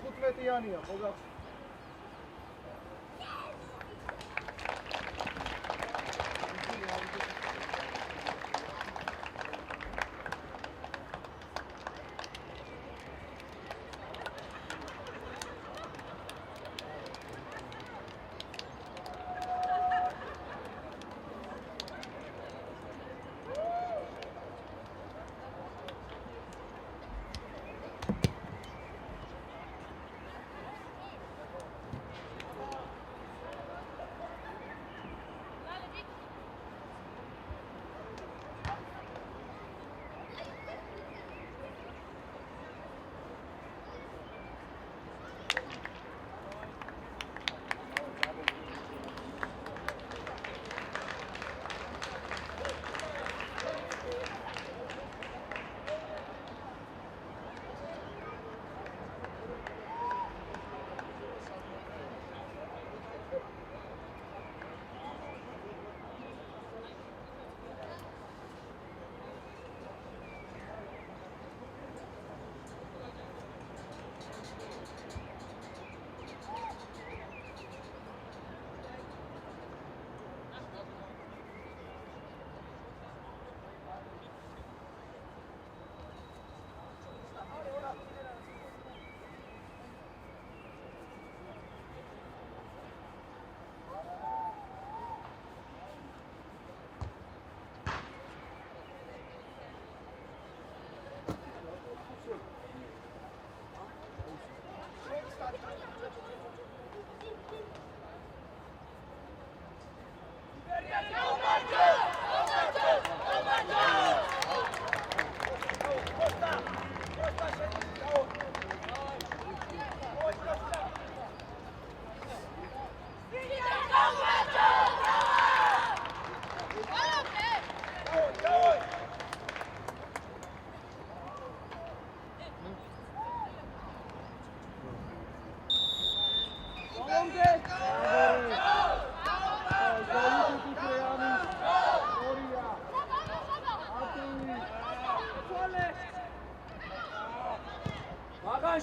15-იანია, ხო გახსოვს?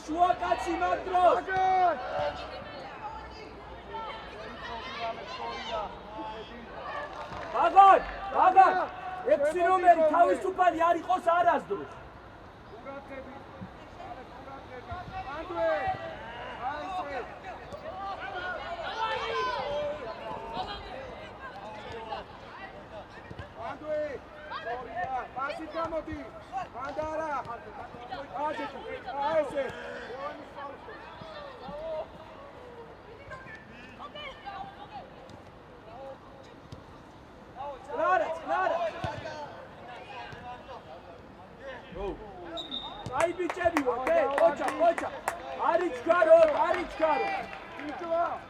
შუა კაცი მაგდროს ბაგან 6 ნომერი თავისუფალი არ იყოს არასდროს Pasi camoti, andara, aise. Clara. Ai bicebi, okay, ocha. Arichkaro. Chicho.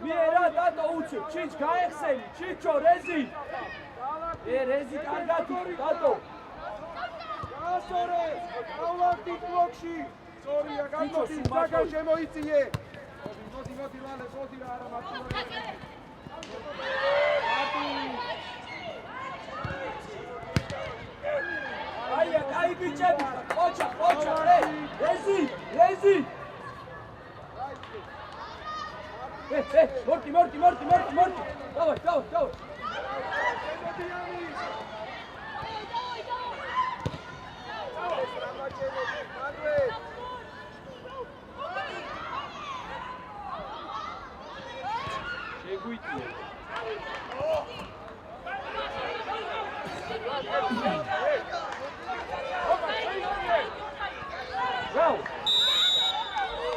Mira, tato uči, čič gaexeni, čičo, rezi. Rezi კარგად დადო. გასორე, გავაკი ბლოკში. სორია, გამოდი, ზაგა შემოიწიე. მოდი, ლალე, მოდი რა არა მარტო. აი ბიჭები, ოჩა, რეზი. მორტი. დავай.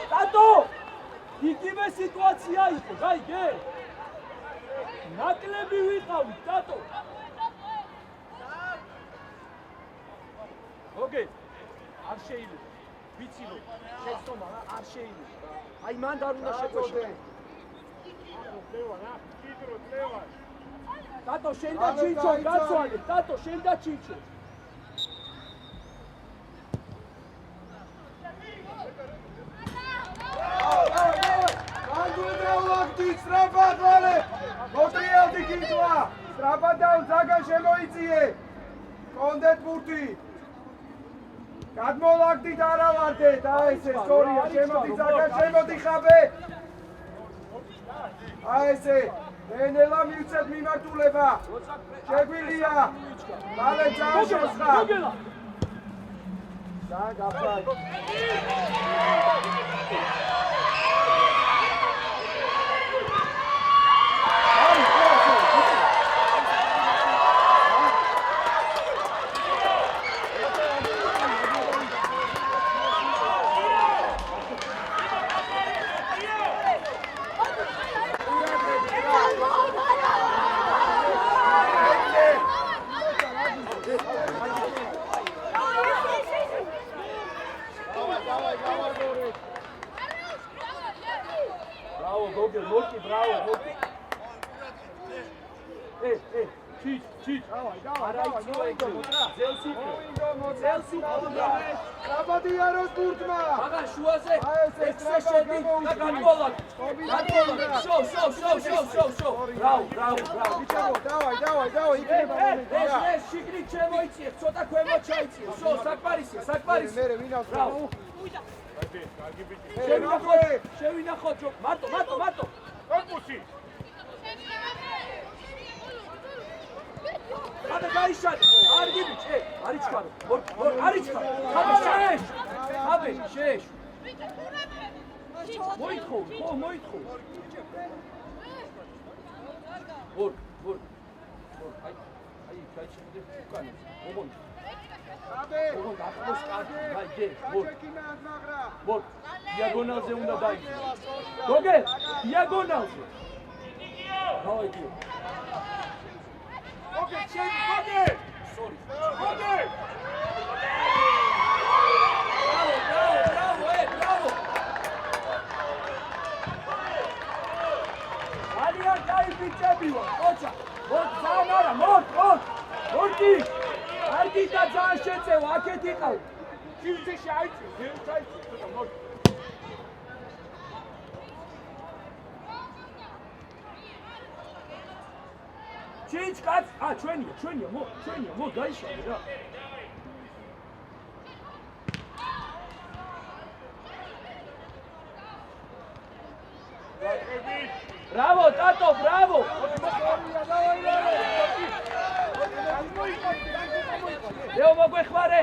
Tato! იგივე სიტუაცია იყო, გაიგე? ნაკლები ვიყავით, ტატო. ოკეი. არ შეიძლება. ვიცი რომ შეცდომა არ შეიძლება. აი მან არ უნდა შეგვეშო. ტატო, შენ და ჩიჩო გაცვალე, ტატო, შენ და ჩიჩო. Strafat, vale! Motrieldi kitva! Strafat down, Zagan შემოიწიე! კონდეთ ბურთი! გადმოვაგდით არა ვარდეთ, აი ესე სწორია, შემოდი ზაგა, შემოდი ხაბე. აი ესე, ნელა მივცეთ მიმართულება. შეგვიძლია. მალე წავშოს ხა. და გაფრთხილ. Bravo, Gogel, Morki, bravo, Morki. Çiç. Rabadия rozburtma. Aga şuaze. Ekstra şedi. Gadbolak. Şov. Bravo. Давай, იქნება მომენტი. ეს შიგნი შემოიწიე, ცოტა ქვემოთ ჩაიწიე. შო, საკმარისია. მე ვინავს? Bravo. შევინახოთ, მარტო. კორპუსი. Hadi gayşat. Ar gibi. Ari çıkar. Ari çıkar. Abi şeş. Moitko. Vur. Ay, kaçırdı. Tukan. Oğlum. ხაბე. Oğlum, aklos kartı. Haydi, vur. ჩეკინად მაგრა. Vur. Diagonalze უნდა დაიწყო. Gogel, diagonalze. Haydi. Gogel. Sorry. Gogel. Bravo. Aliyar kayıpçabiwa. Koça. Mort zanara, mort. Morti. Argita zan შეწევა, აქეთ იყავ. ჩივცეში აიწევ, ზეუთაიწევ, ცოტა მოდ. ჩინჩ კაც, ჩვენია, მო გაიშალე რა. Bravo, Tato, bravo! Leo მოგვეხმარე.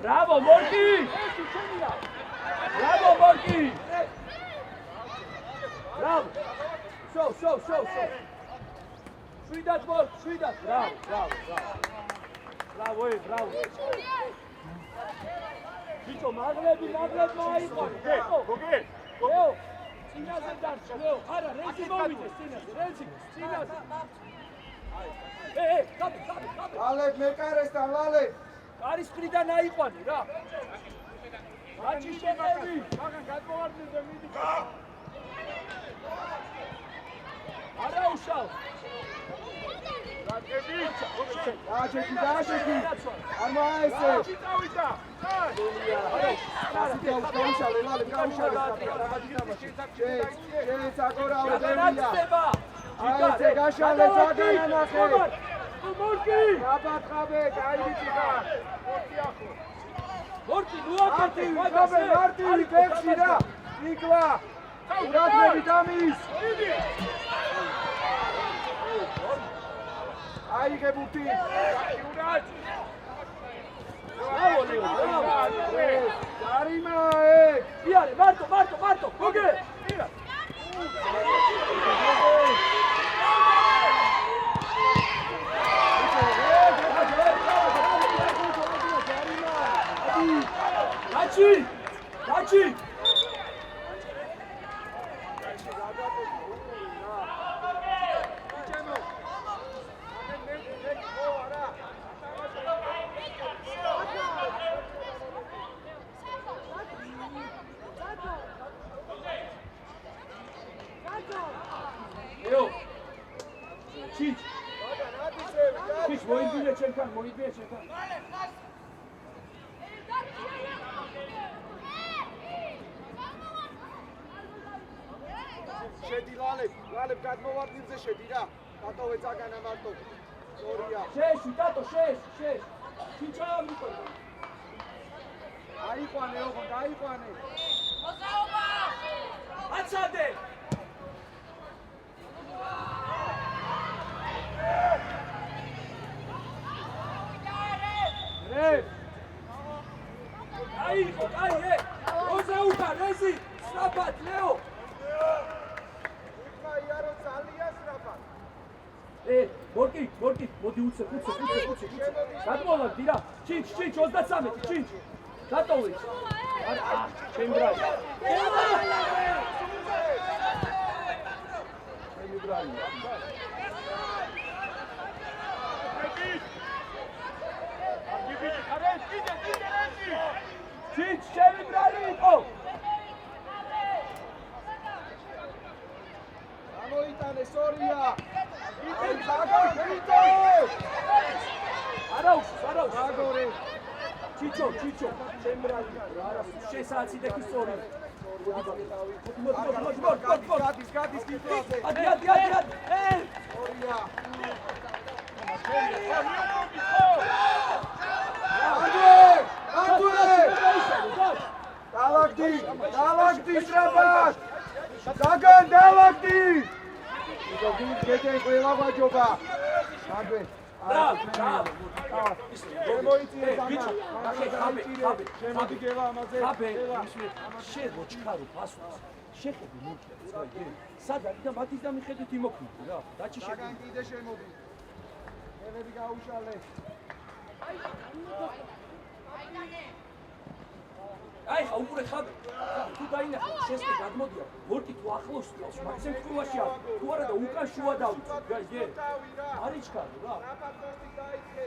Bravo, Morki! Bravo, Morki! Bravo! Show. Შვიდად. Bravo. Bicho, magleb მაიყო. Gogel. Leo, წინაზე დარჩა, Leo. არა, რეზი მოვიდეს წინაზე. გაბი. ლალებ მეკარესთან, ლალებ. არის ფრიდან აიყვანე რა. მაჩი შეგები. მაგან გადმოვარდნე მიდი. არა უშავ. დააჩექი. ამა ესე. წავიდა. გაუშალე, ლალებ, გაუშალე. აკორავე დევია. აი ესე გაშალე ზაგანა ნახე. Morki! გაბათხაბე, გაივიცი ხარ. Morki, ლუაკეთი, მარტივი ფეხში რა. იქლა. ურადმები დამის. აიღე ბუთი. ურად. Bravo, Leo, bravo. გარიმა, იარე, მარტო, გოგე. Dachi! Leo! Çiç! Moidbine çelkan. შედი ლალებ გადმოვარდნილზე შედი რა. დატოვე ზაგანა მარტო. სწორია. შეში, ტატო, შეში. ჩიჩა მიყო. გაიყვანე ოღონ გაიყვანე აცადე აი როზე უკან რეზი სწრაფად ლეო იქნა იარო ძალიან სწრაფად მორკი მოდი უცე გადმოვალ დირა ჩინჩ 33 ჩინჩ გატოვე არა შემბრალი ჩინჩ შემბრალი იყო გამოიტანე სორია გაგორე არა გაგორე ჩიჩო შემბრალი არა შესაძი და კისორი გადის კითხვაზე ადი სორია დალაგდი სწრაფად დაგან დალაგდი გეგენ ყველა ვაჯობა აგვე შემოიწიე შემოდი გელა ამაზე შედო ჩქარო პასუხს შეხედი მოკლა სადაც და მათის და მიხედით იმოქმედი რა დაჩი დაგან კიდე შემოდი მერები გაუშალე აი ხა უყურე ხაბე თუ დაინახე შესწე გადმოდია ვორკი თუ ახლოს წავს მაგისემ თქუაში არ თუ არა და უკან შუა დავიწევ გაიგე არიჩქარო რა რაპატოსი დაიწყე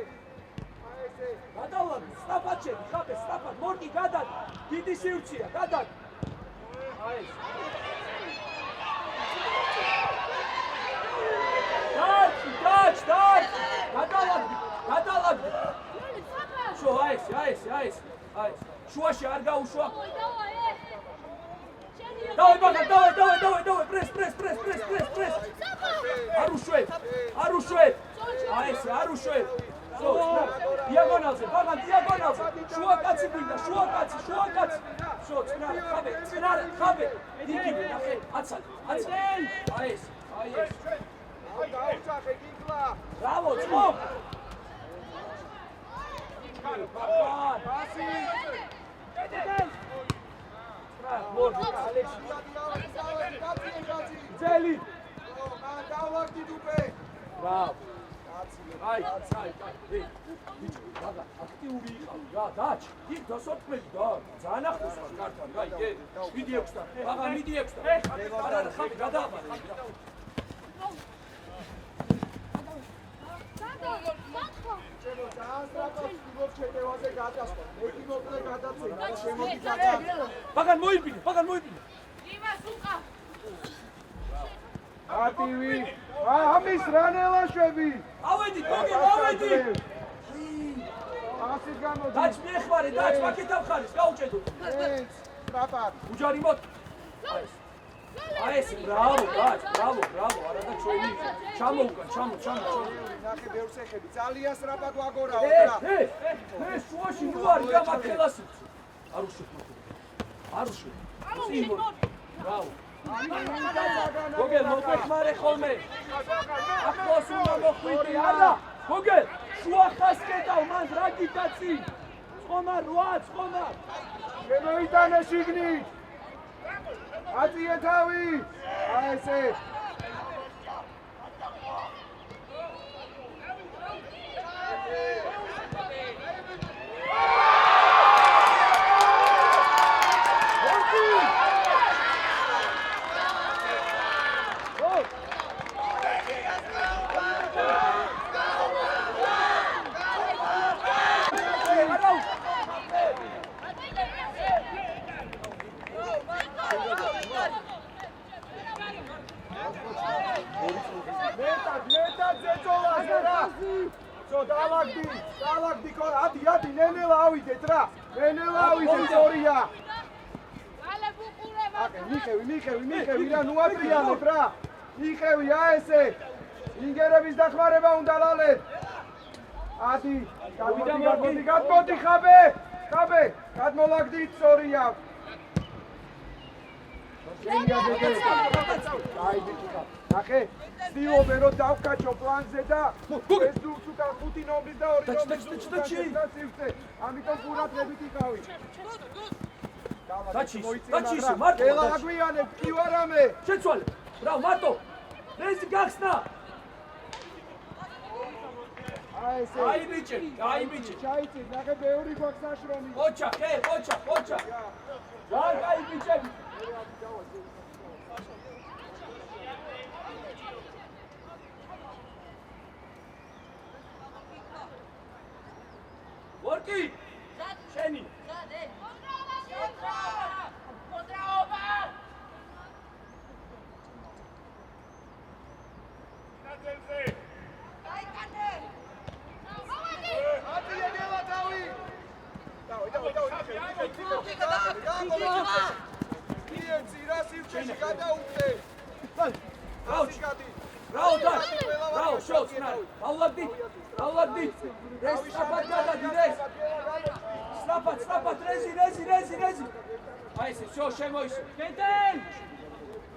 აი ესე გადავადი სწრაფად შედი ხაბე სწრაფად ვორკი გადადი დიდი სივრცეა გადადი აი ეს დაჩ გადავადი შო აი ეს შუაში არ გაუშვა დავай ბაგა დავай პრეს არ უშვებ აი ეს არ უშვებ დიაგონალზე ბაგა დიაგონალზე შუა კაცი გვინდა შუა კაცი შო წნარ ხაბე დიდი ნახე აცად აი ეს გაუცახე გიგლა ბრავო წო ბასი ძელი დავაგდი დუპე ბრავო აი ბიჭო ბაგა აქტიური იყავი რა დაჩ იქ დასორთმელი და ძალიან ახლოს ვარ კართან გაიგე 7-6-დან ბაგა 7-6-დან არა ხაბი გადააბარე ჩემო დაასტრაფოს მოვჩედევაზე გადასვა მეტი მოკლე გადაცემა შემოდი გადააბარე ბაგან მოიბინე იმას უკა ატივი ამის რანელაშვები ავედი ასის გამოდი დაჩ მიეხმარე დაჩ მაკეთა მხარეს გაუჭედო ტრაპად უჯარი მოთ აი ეს ბრავო დაჩ ბრავო არა და ჩვენი ჩამოუკან ნახე ბევრს ეხები ძალიან სწრაფად ვაგორაო და ეს შუაში ნუ არის და მაკელასი არ უშვებ ბრავო გოგელ მოგეხმარე ხოლმე ახლოს უნდა მოხვიდე არა გოგელ შუა ხას კეტავ მან რა გიტაცი ცხომარ შემოიტანე შიგნით აწიე თავი აი ესე მეტად ზეწოლაზე რა ზო დალაგდი ადი ნენელა ავიდეთ რა ნენელა ავიდეთ ზორია აკე მიხევი რა ნუ ატრიალებ რა მიხევი აი ესე ინგერების დახმარება უნდა ლალეთ ადი გაგოდი ხაბე გადმოლაგდით, სწორია. აი ბიჭო, ნახე, ვცდილობენ რომ დავკაჩო პლანზე და ეს დურს უკან 5 ნომრის და 2 ნომრის სივცე. ამიტომ ყურადღებით იყავი. დაჩის, მარტო. ელა აგვიანებ, კი ვარამე. შეცვალე. ბრავ, მარტო. რეზი გახსნა. აი ესე. აი ბიჭი. ჩაიცით, ნახე, ბევრი გვაქვს საშრომი. ოჩა. ძალიან კაი ბიჭები. ვორკი. შენი. Bravo, shots, Alagdi. Rez, strapat gadadi, rez. Strapat, rezi. Ai, se show, shemoish. Kenten!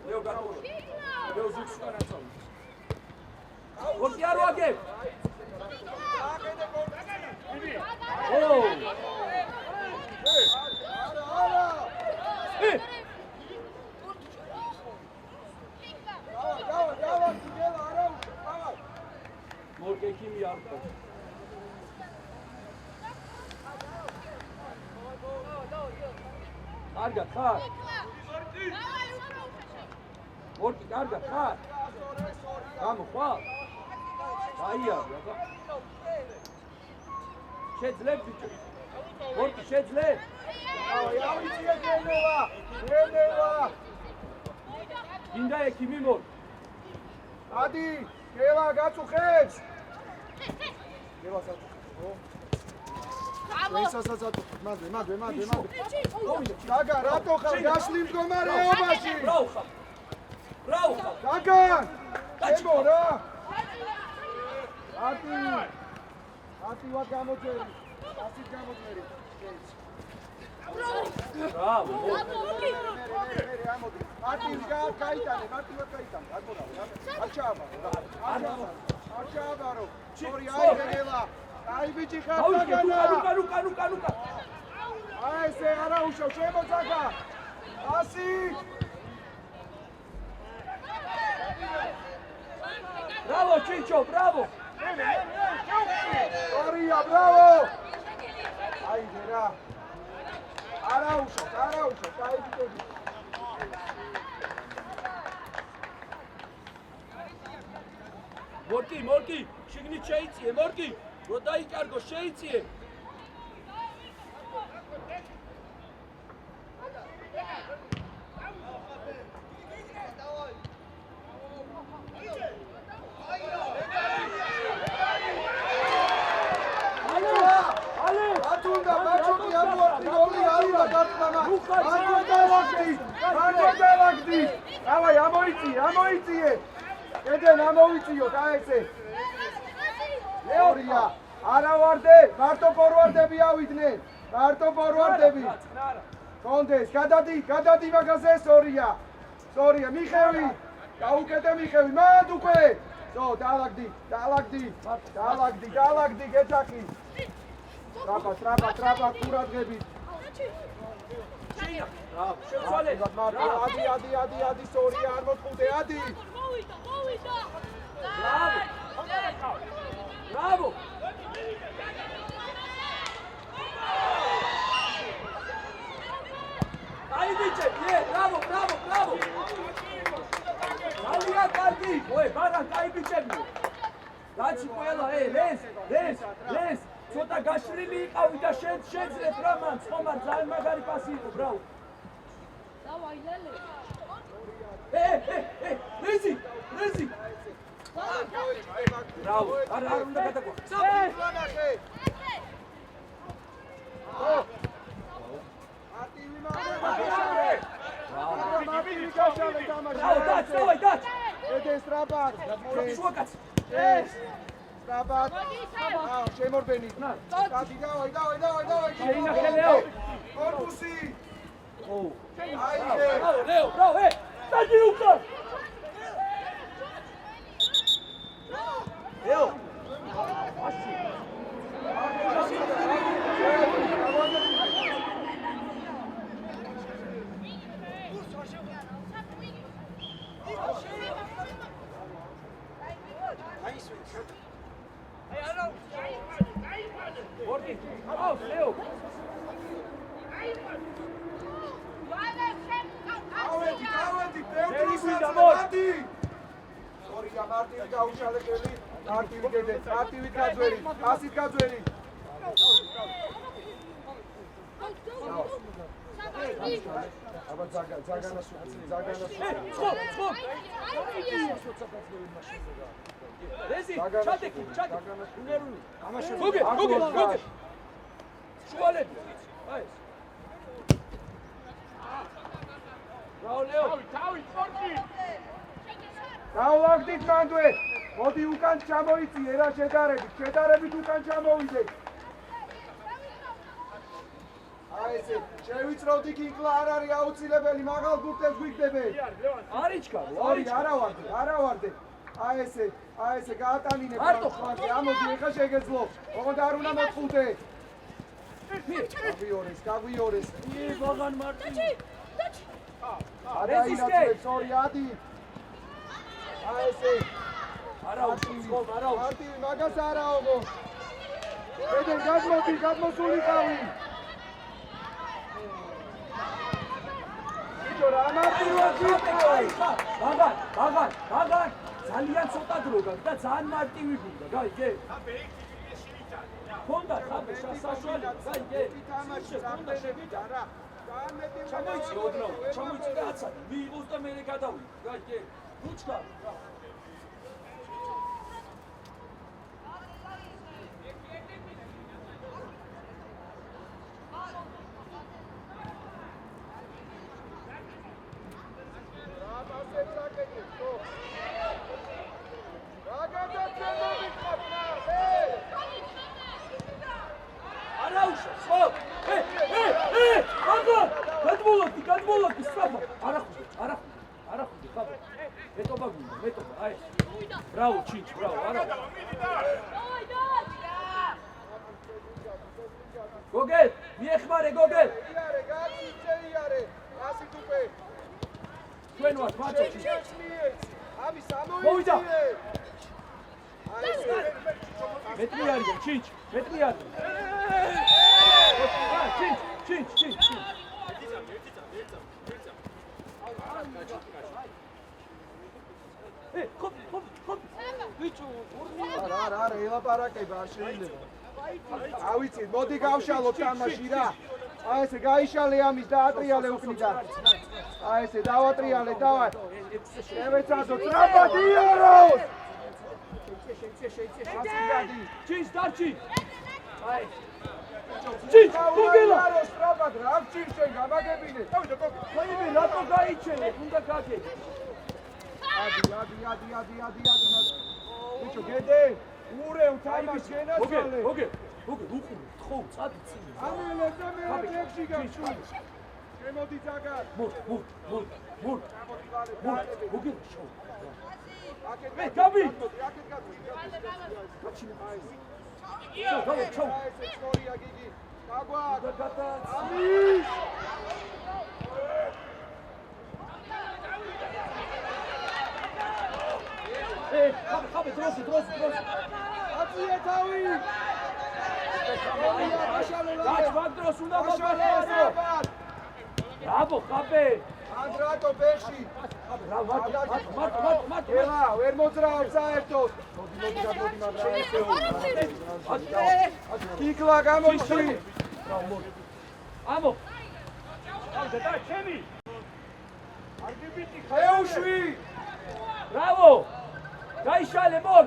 Leo gato. Leo zuks kanatsa. Vorti aro ageb. Oh! Morke kimi yaptı? Karga, kar. Morke, karga, kar. Vamos, qual? Aí, ó. Şedle, bicho. Morke, şedle. Ginda kimi mor? Adi, gela gacukhes. Gela საცუხე. მადლე. დაგა, რატო ხარ გაშლი მდგომარეობაში? ბრაუ. დაგა! ჩემო რა. ათი ვარ გამოწერი. 100 გამოწერი. Bravo. ათი გაიტანე. აჩაბარო. ორი აიღელა. აი ბიჭი ხარ დაგანა. ლუკა. აი ესე არა უშო შემოწაკა. 100. Bravo, Ciccio, bravo. Sorria, bravo. Ai vera. არა უშო, დაიბიტები. მორკი, შიგნით შეიწიე, მორკი. რო დაიკარგო, შეიწიე. Давай, ამოიწიე. კედენ ამოვიწიო, დაეცე. ლეორია, არა ვარდე, მარტო ფორვარდები ავიდნენ. კონდეს, გადადი მაგაზე, სორია, მიხევი. გაუკეთე მიხევი, მად უკვე. ზო, დალაგდი, გეცაკი. ტრაპა, ყურადღებით. შეცვალე. ადი, სორია, არ მოწყვდე, ადი. Bravo! Ai bice, bravo! Alia cardi, oi, baran, ai bice. Dați qoela, les. Ცოტა გაშრილი იყავი და შეძლებ რა მან, ხომარ ძალიან მაგარი პასი იყო, ბრავო. დავაი ლელე. რეზი. Bravo, არ უნდა გადაგვა. დაჩ. ედეს ტრაპად. შუაკაც. ტრაპად. შემორბენი. დადი, დავაი. შეინახე ლეო. კორპუსი. ო. აიდე. ლეო, ბრავო, დადი უკან. ლეო. ასი. Ordi, auf, Leo. გავედი, ბევრი სორია მარტივი გაუშალე ხელი, მარტივი გედე, მარტივით გაძვერი, ასით გაძვერი. აბა Rezi, çatek, Uneruni. Goge. Şualebi. Hayır. Bravo, Leo. თავი სპორტი გავაგდით მანდვე. მოდი უკან ჩამოიწიე რა შედარებით უკან ჩამოვიდე. აი ესე, შევიწროვდი კინკლა არ არის აუცილებელი, მაღალ ბურთებს გვიგდებენ. Ariçka, ორი არა ვარდე. აი ესე გაატანინე ფარზე. ამოდი ეხა შეგეძლო. ოღონდ არ უნდა მოწყვდე. გაგვიორეს. Bagan Martin. არაინაცვლებს ორი ადი. აი ესე. არა უცხო. მარტივი მაგას არაოღო. ბედენ გადმოსულიყავი. ბიჭო რა მარტივად ვიყავი. ბაგან. ძალიან ცოტა დრო გაქვს და ძალიან მარტივი გუნდა, გაიგე? ხონდა ხაბე საშუალო, გაიგე? თამაში წამდენებით არა. ჩამოიცი ოდნავ, ჩამოიცი და აცადი, მიიღოს და მერე გადავიდე, გაიგე? ბუჩკა. გადმოლოდი, სწრაფად. არა ხუდი, ხაბე. მეტობა გვინდა, აი. ბრავო, ჩინჩ, ბრავო, არა. გოგელ, მიეხმარე, გოგელ. გაიარე, ასი თუპე. ჩვენ ვართ, მარტო. ამის ამოიწიე. მოვიდა. აი ესე. მეტრი არიან, ჩინჩ, მეტრი არიან. ჩინჩ. ხოპ. ბიჭო, არა, ელაპარაკება არ შეიძლება. ავიცით, მოდი გავშალოთ თამაში რა. აი ესე გაიშალე ამის და ატრიალე უკნიდან. აი ესე დავატრიალე, დავა. ევეცადო, ტრაპად იაროს. ასკიადი. ჩინჩ, დარჩი. აი. ჩინჩ, გოგელა. იაროს ტრაპად, რა გჭირ შენ გამაგებინე. ხოიმი რატო გაიჩენე? უნდა გაგეგე. ადი. ბიჭო, გედე. ურევ თამაშს გენაცვალე. გოგე, უყური, ხო, წადი წინ. ამელეზე მე ტექში გაჩვი. შემოდი ზაგარ. მურ. გოგე, შო. აკეთ გაბი. აკეთ გაგვი. ჩაუ. ესე სტორია გიგი. გაგვა. გადა. ამის. ხაბე, დროს. აწიე თავი. გაჩ მაგდროს უნდა მოგვარებო. აბო, ხაბე. ანდრატო ბეში. მარტ. ელა, ვერ მოძრაობ საერთოდ. მოდი მაგრამ ესე. კიკლა გამოჩი. ამო. და ჩემი არგიბიტი ეუშვი. ბრავო. გაიშალე მორ.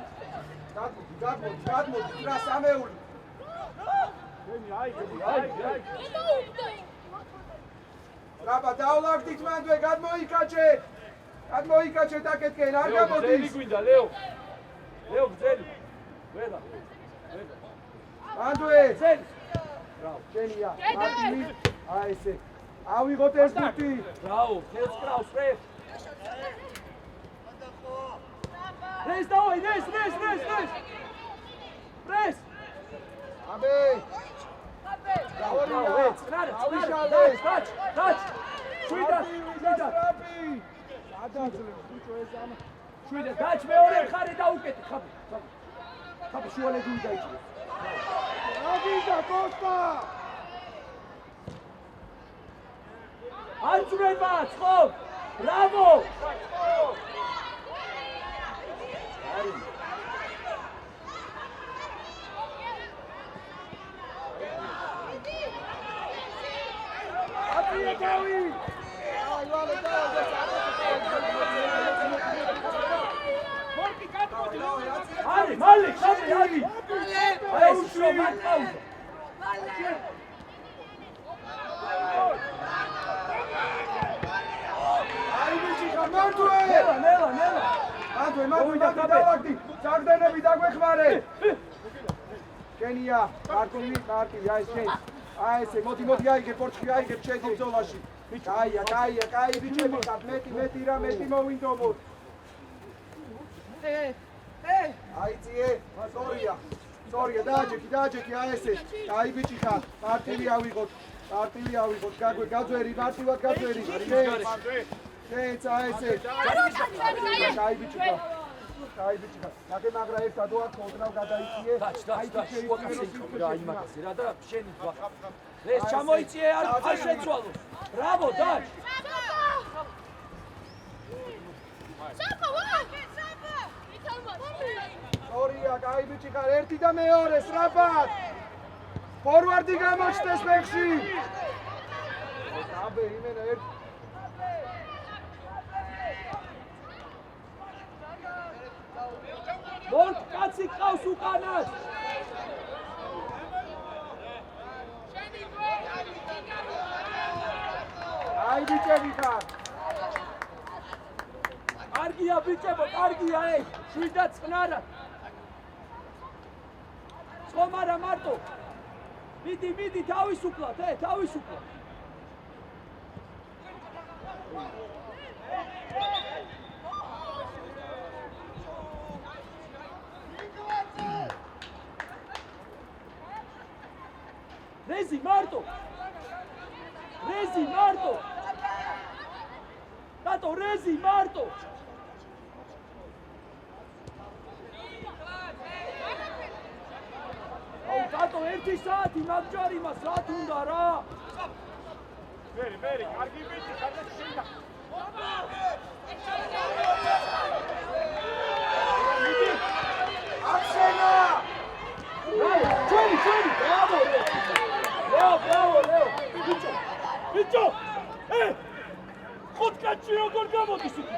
გადმოდი, რა სამეული. ჩემი აი რაბა დავლაგდით მანდვე, გადმოიკაჩეთ აკეთკენ, არ გამოდის. გვინდა ლეო გძელი. ვედა. მანდვე, გძელი. შენია. მარტივი. აი ესე. ავიღოთ ეს გუთი. ბრავო, ხელს კრავს რე. რეს დავაი, რეს. რეს. აბე. ბრავო, წნარ. დაჩ. შვიდა. ადაძლევ, ბიჭო ეს ამა. შვიდა, დაჩ მეორე მხარე დაუკეტი, ხაბი. ხაბი შუალედი დაიჭირე. აგიდა კოსტა. ანძრება, ხო? ბრავო! აპრია დავი. აი ვალე დავი. მორკი კატკოდი. არი, მალე, ხაბი, არი. აი, შუა მარტაუზა. აი ბიჭი გამარჯვე. ნელა. მანდვე დავაგდი. საგდენები დაგვეხმარე. კენია, მარტივი, აი შენ. აი ესე, მოდი აიგე პორტში, აიგე შედი ბრძოლაში. კაია, ბიჭები, მეტი რა, მეტი მოვინდომოთ. აიწიე, სწორია, დააჯექი, აი ესე. აი ბიჭი ხარ, მარტივი ავიღოთ, გაძვერი, მარტივად გაძვერი. შენც აი ესე. აი ბიჭი ხარ. ნახე მაგრა ერთად ვარ, ხოდრავ გადაიწიე. დაჩ, შუა იმათასი რა და შენი თქვა. ეს ჩამოიწიე, არ შეცვალო. ბრავო, დაჩ. სწორია, კაი ბიჭი ხარ, ერთი და მეორე, სწრაფად. ფორვარდი გამოჩნდეს ფეხში. აბე, იმენა ერთი. მორკ კაცი ყავს უკანას. აი ბიჭები ხარ. კარგია ბიჭებო, კარგია, შვიდა წნარა. წომარა მარტო. მიდი, თავისუფლად, თავისუფლად. რეზი მარტო. დატო რეზი მარტო. აუ დატო 1 საათი მაგჯარი მას რა თუნდა რა. მერი, კარგი ბიჭი, გადაშენდა. აკსენა! ჩვენი, ბრავო! ლეო! ბიჭო! ხუთ კაცი როგორ გამოდის იქ?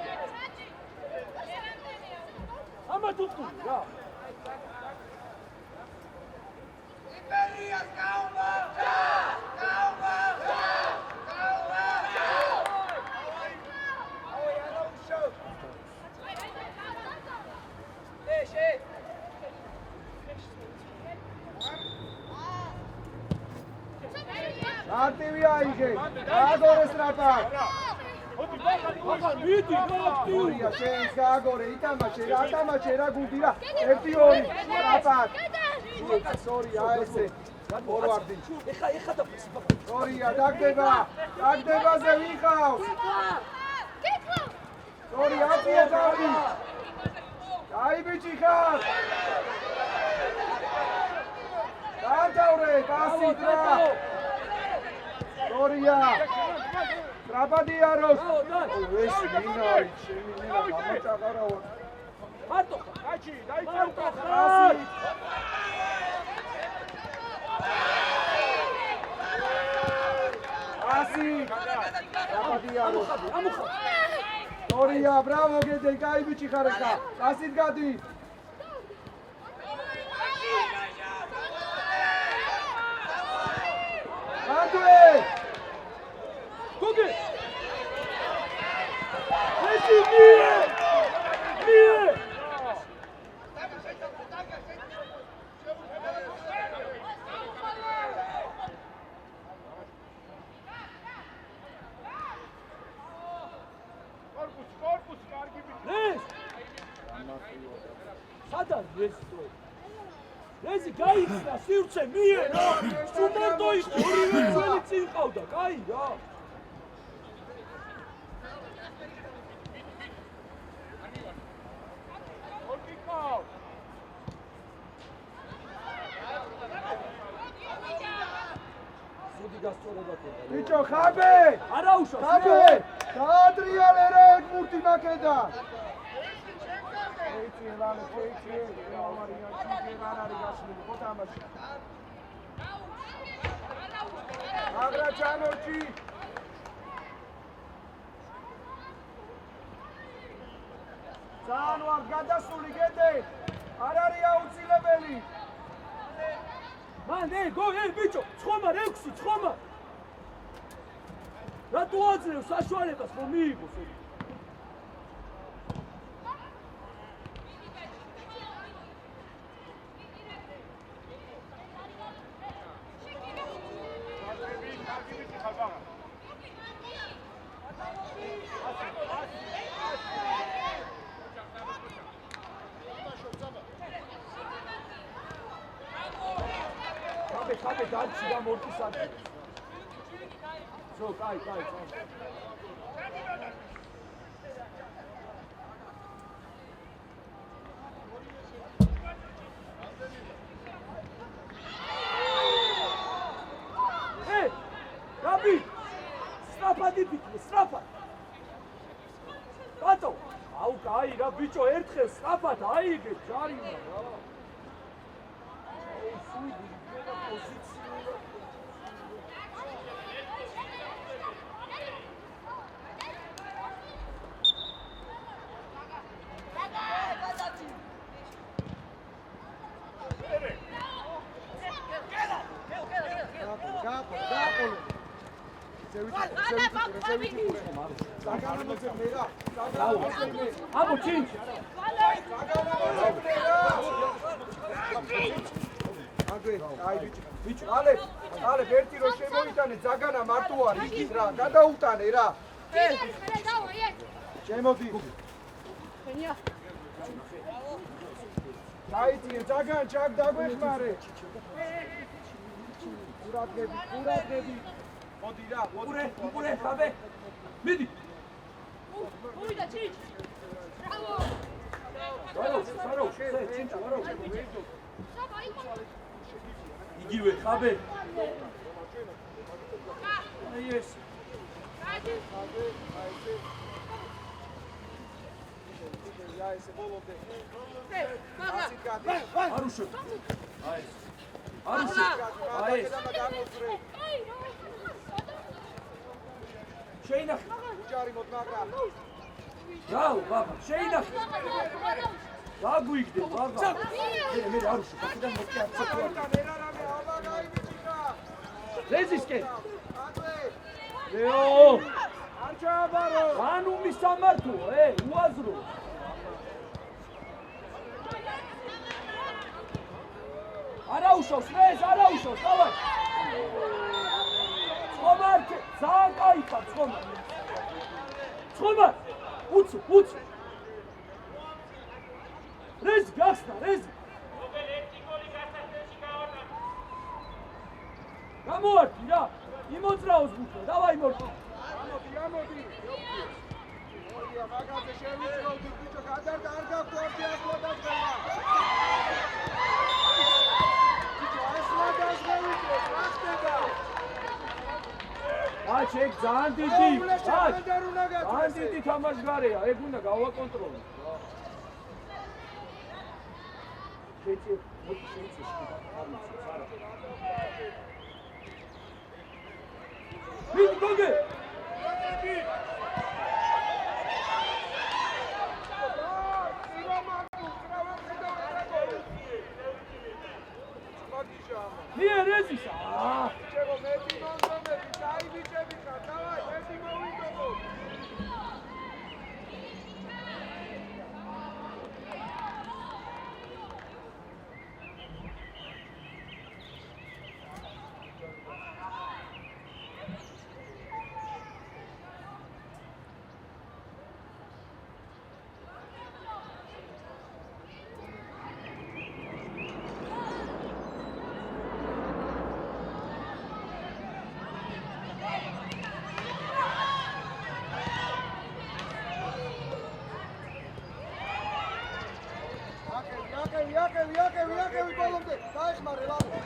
ამა თუ რა? იმპერიას გაუმა! მარტივი აიგე. გააგორე სწრაფად. მიდი, სწორია, შენს გააგორე, იტამაშე რა გუნდი რა. 1-2 სწრაფად. სწორია, აი ესე. ფორვარდი. ეხა და სწორია, დაგდებაზე ვიყავს. სწორია, აწიე დავი. აი ბიჭი ხარ. დააჯავრე, გასით რა. სწორია. ტრაპადიაროს. ეს მინარი, ჩემი მინა გამაჭაღარავა. მარტო. კაცი, დაიწყო. ასი. ტრაპადიაროს. ამუხა. სწორია, ბრავო გედე, კაი ბიჭი ხარ ხა. ასით გადი. მანდვე. გუგი. ეს მie. რეზ სადან რეზი რეზი გაიქცა სივრცე მიერო სუმორდო იყო ორივე ძველი წინ ყავდა კაი რა ბიჭო ხაბე არა უშავს ხაბე დაატრიალე რა ეგ მურტი მაკედან ეიცი ლალე ეიცი მარია ჩიჯი რა არის გასული ხო თამაში აგრა ჩანოჩი ძალიან ვარ გადასული გედე არ არის აუცილებელი მან ბიჭო ცხომარ 6 ცხომარ რატო აძლევ საშუალებას რომ მიიღოს ხაბე დაჩი და მორტის ადრე ზო კაი რაბი სტრაფად იფიქრე სტრაფად ბატო აუ კაი რა ბიჭო ერთხელ სტრაფად აიგე ჯარიმა რა აუ სუდი აბო ჩინჩ ბიჭო ალე ერთი რო შემოიტანე ზაგანა მარტო არის ის რა გადაუტანე რა შემოდი დაიწიე ზაგან ჩაკ დაგვეხმარე ყურადღები მოდი რა უყურე ხაბე მიდი მოვიდა ჩიჩ სარო ჩინჩ ვარო იგივე ხაბე აი ეს ესე ბოლომდე არუშო აი არუშო აი შეინახე ჯარი მოდმაგრა რაო ბაბა შეინახე დაგვიგდე ბაბა მე არუშო ბაქიდან მოკიაცო რეზისკენ ლეო არ ჩააბარო ანუ მისამართო უაზრო არა უშავს რეზ არა უშავს დავай ცხომარ ძალიან კაი ხარ ცხომარ უცუ რეზ გახსნა რეზ გამოვარდი რა იმოძრაოს გუშო დავაი მორტო გამოდი ოია მაგაზე შევიწროვდი ბიჭო არ გაგვარდი ასლადას გავა ბიჭო ასლადას გავიწრო რასტედა ჩეკ ძალიან დიდი ძალიან დიდი თამაშგარეა ეგ უნდა გავაკონტროლო შეიცი არა მიდი გოგე მie რეზისა ჩემო მეტი მონდომები დაიბიჭები ხარ დავაი მეტი მოვიდობო იაკევი ბოლომდე. დაეხმარე ლავი.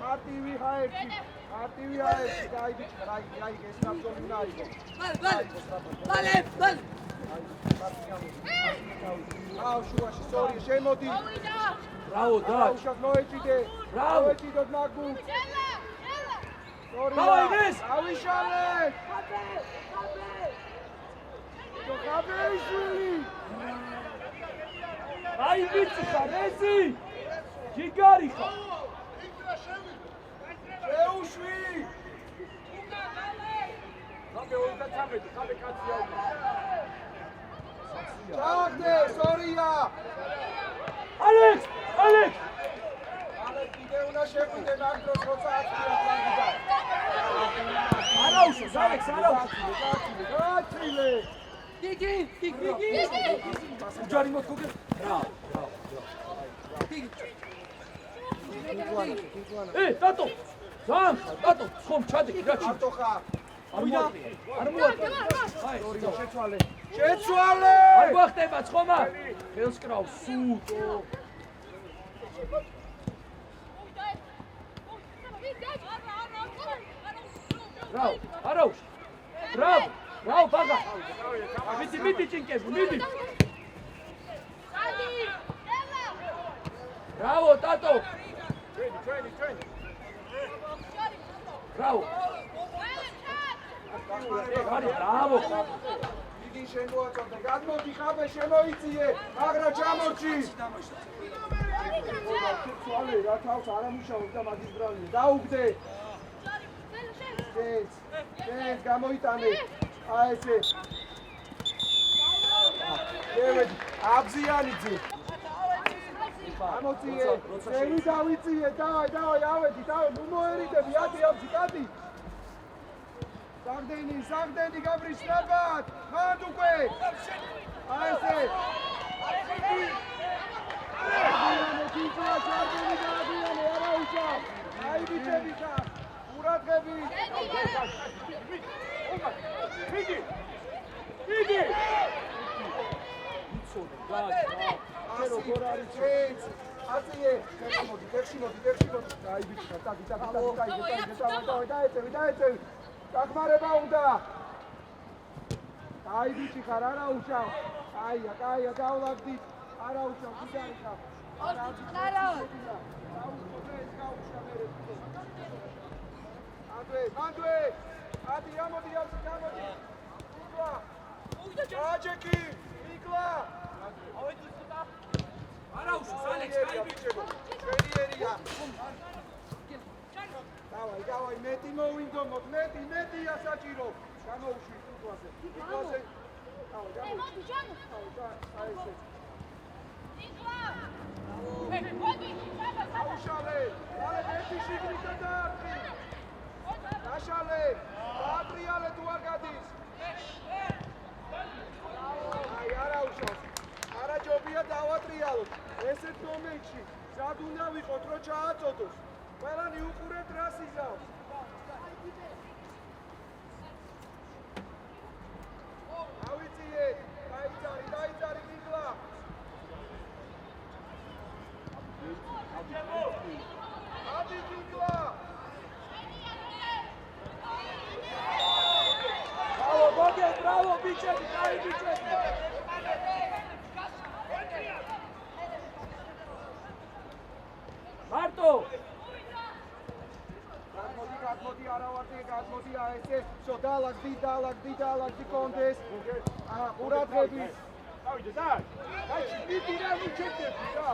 მარტივი ჰაერში. დაიბიჭ, რაი გესნაფსოლი უნდა იყო. ბალე. აუ შუაში, სორი, შემოდი. ბრავო და. უშავს მოეჭიდე. მოეჭიდოთ მაგუ. სორი. დავაიგეს. ავიშალე. ხაბეიშვილი. აი ვიცი ხარ ესი. ჯიგარი ხარ. შეუშვი. ხაბე 23, ხაბე კაცია. ჩავაგდე, სორია. ალექს. ალე კიდე უნდა შეგვიდე მაგ დროს როცა აწია ფლანგიდან. არაუშავს ალექს გააცილე. გიგი. ჯარი მოთქოგე. ტატო. ზამ, ტატო, ხომ ჩადე რაჩი. არტო ხარ. არ მოაკლია. აი, სორია, შეცვალე. არ გვახტება ცხომა. ხელს კრავ სულ. ბრავ, არაუშ. ბრავ, ბაგა. მიდი ჭინკები, მიდი. ბრავო, ტატო. ჩვენი. ბრავო. არი, ბრავო. იგი შემოაწოდე. გადმოდი ხაბე შემოიწიე. მაგრა ჩამორჩი. შეცვალე, რა თავს არ ამუშავებს და მაგის ბრალია. დაუგდე. ეს გამოიტანე. აი ესე. შევედი. აბზიანიძე. ამოწიე. წელი დავიწიე. დავაი, ავედი. ნუ მოერიდები. ათი აბზი, კატი. საგდენი გაბრიშნებად. მანდ უკვე. აი ესე. ჩარდენი არაუშა. აი ბიჭები ხარ. ყურადღები. მიდი. როგორ არის წეც? აწიე. ფეხში მოდი. აი ბიჭი ხარ. დაეწევი. დახმარება უნდა. აი ბიჭი ხარ, არა უშავ. კაია, გავლაგდით. არა უშავ, გიგარი ხარ. მანდვე. ათი ამოდი. აჯეკი, მიკლა. არაუშავს ალექს, აი ბიჭებო. ჩვენიერია. დავაი, მეტი მოვინდომოთ, მეტია საჭირო. გამოუშვი თუთვაზე. თუთვაზე. აუშალე, ალე ერთი შიგნითა დაარტყი. დაშალე, დაატრიალე თუ არ გადის. აი, არაუშავს. არაჯობია დავატრიალოთ. ესეთ მომენტში სად უნდა ვიყოთ, რომ ჩააწოდოს. ყველანი უყურებთ რას იზავს. ავიწიე, დაიძარი მიკლა. ადი მიკლა. ბრავო, ბიჭები, კაი ბიჭები. მარტო. გადმოდი, არა ვარდი, გადმოდი, ესე, შო დალაგდი კონდეს. ყურადღები. დავიდე და. გაიჩი, მიდი რა მიჩერდები რა.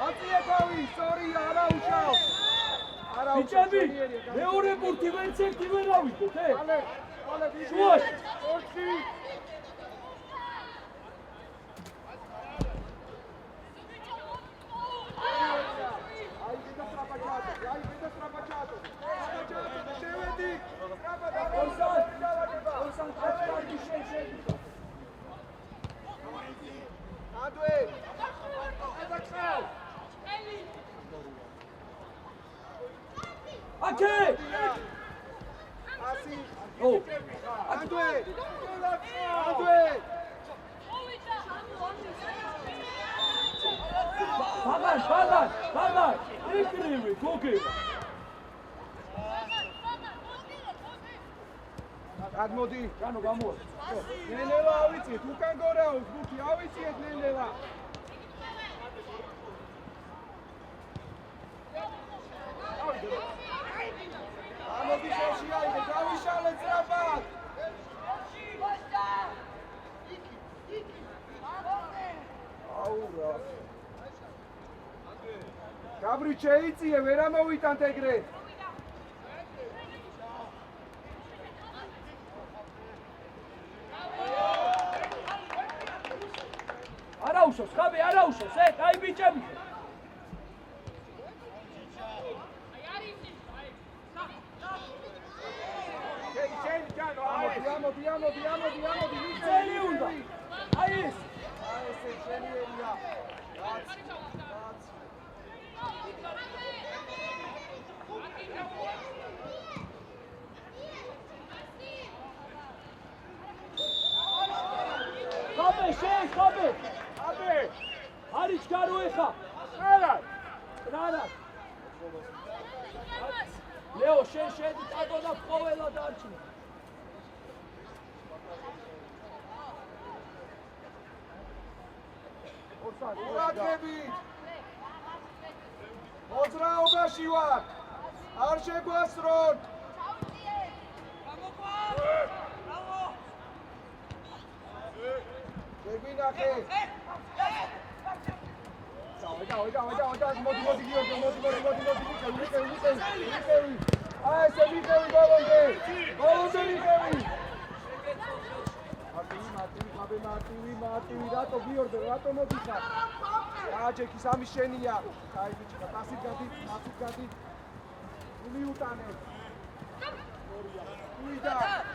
აწიე თავი, სორი, არა უშავ. ბიჭები, მეორე ბურთი ვერც ერთი ვერ ავიდოთ, ალე, შუაში. ორში. აი, გედა შევედი. ორსან კაცი შეიძლება. ადვე. აკე! ასი. ო! ანდვე. ანდვე. ბაგარ! იკრივი, გოგე! გადმოდი. ჯანო გამოვა. ნენელა ავიწიეთ, უკან გორაოს, გუთი ავიწიეთ ნენელა. ამოდი შეშია, იდე გავიშალეთ სწრაფად. აუ რა. გაბრი შეიწიე, ვერ ამოვიტანთ ეგრე. არაუშავს, ხაბე არაუშავს, კაი ბიჭები. ამოდი. წელი უნდა. აი ეს. აი ესე შენიერია. რაც. ხაბე. აბე, არის გარო ეხა. არა. რა. ლეო, შენ შედი ტატო და ყოველა დარჩინე. ურაგები. მოძრაობაში ვარ. არ შეგვასროთ. შეგვინახე. დავაი, მოდი გიორგი, მოდი. აი ესე ვიყევი ბოლომდე. ვიყევი. მარტივი, რატო გიორგი, რატო მოდიხარ? აჯექი სამი შენია. აი ბიჭო, დასით გადი. მიუტანე.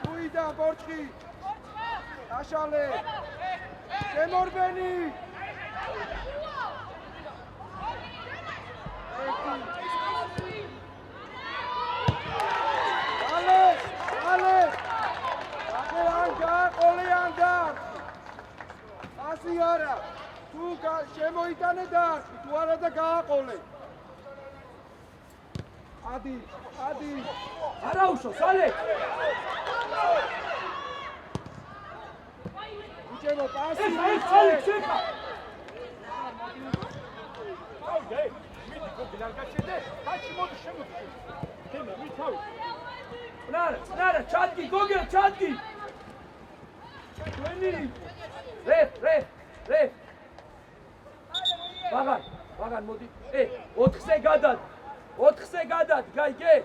უიდა, ბორჭი. დაშალე. შემორბენი. Ale! ანგარ! ასი არა! თუ შემოიტანე და თუ არა და გააყოლე! ადი! არაუშავს, ალე! უჩემო პასი! შეხა! აუგე, მიდი გოგი არ გაჩერდე, კაცი მოდი შემოდი. თემა, მითავი. ნარა, ჩადგი, გოგე, ჩადგი! ჩვენი! რე! ბაგარ, მოდი. 4-ზე გადად, გაიგე?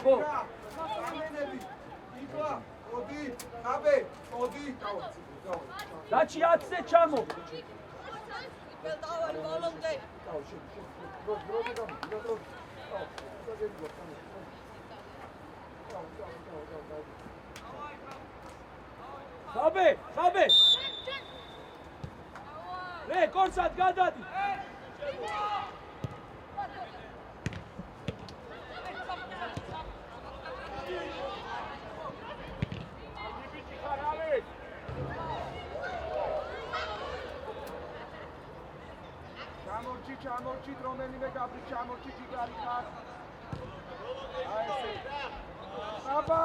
ხო. სამენები! იტვა, მოდი, ხაბე, მოდი, დაჩი 10-ზე ჩამო. ხაბე! რე, კორსად გადადი! ჩამორჩით, რომელიმე გაბრი ჩამორჩით, იგარი ხარ. აი ესე. აბა!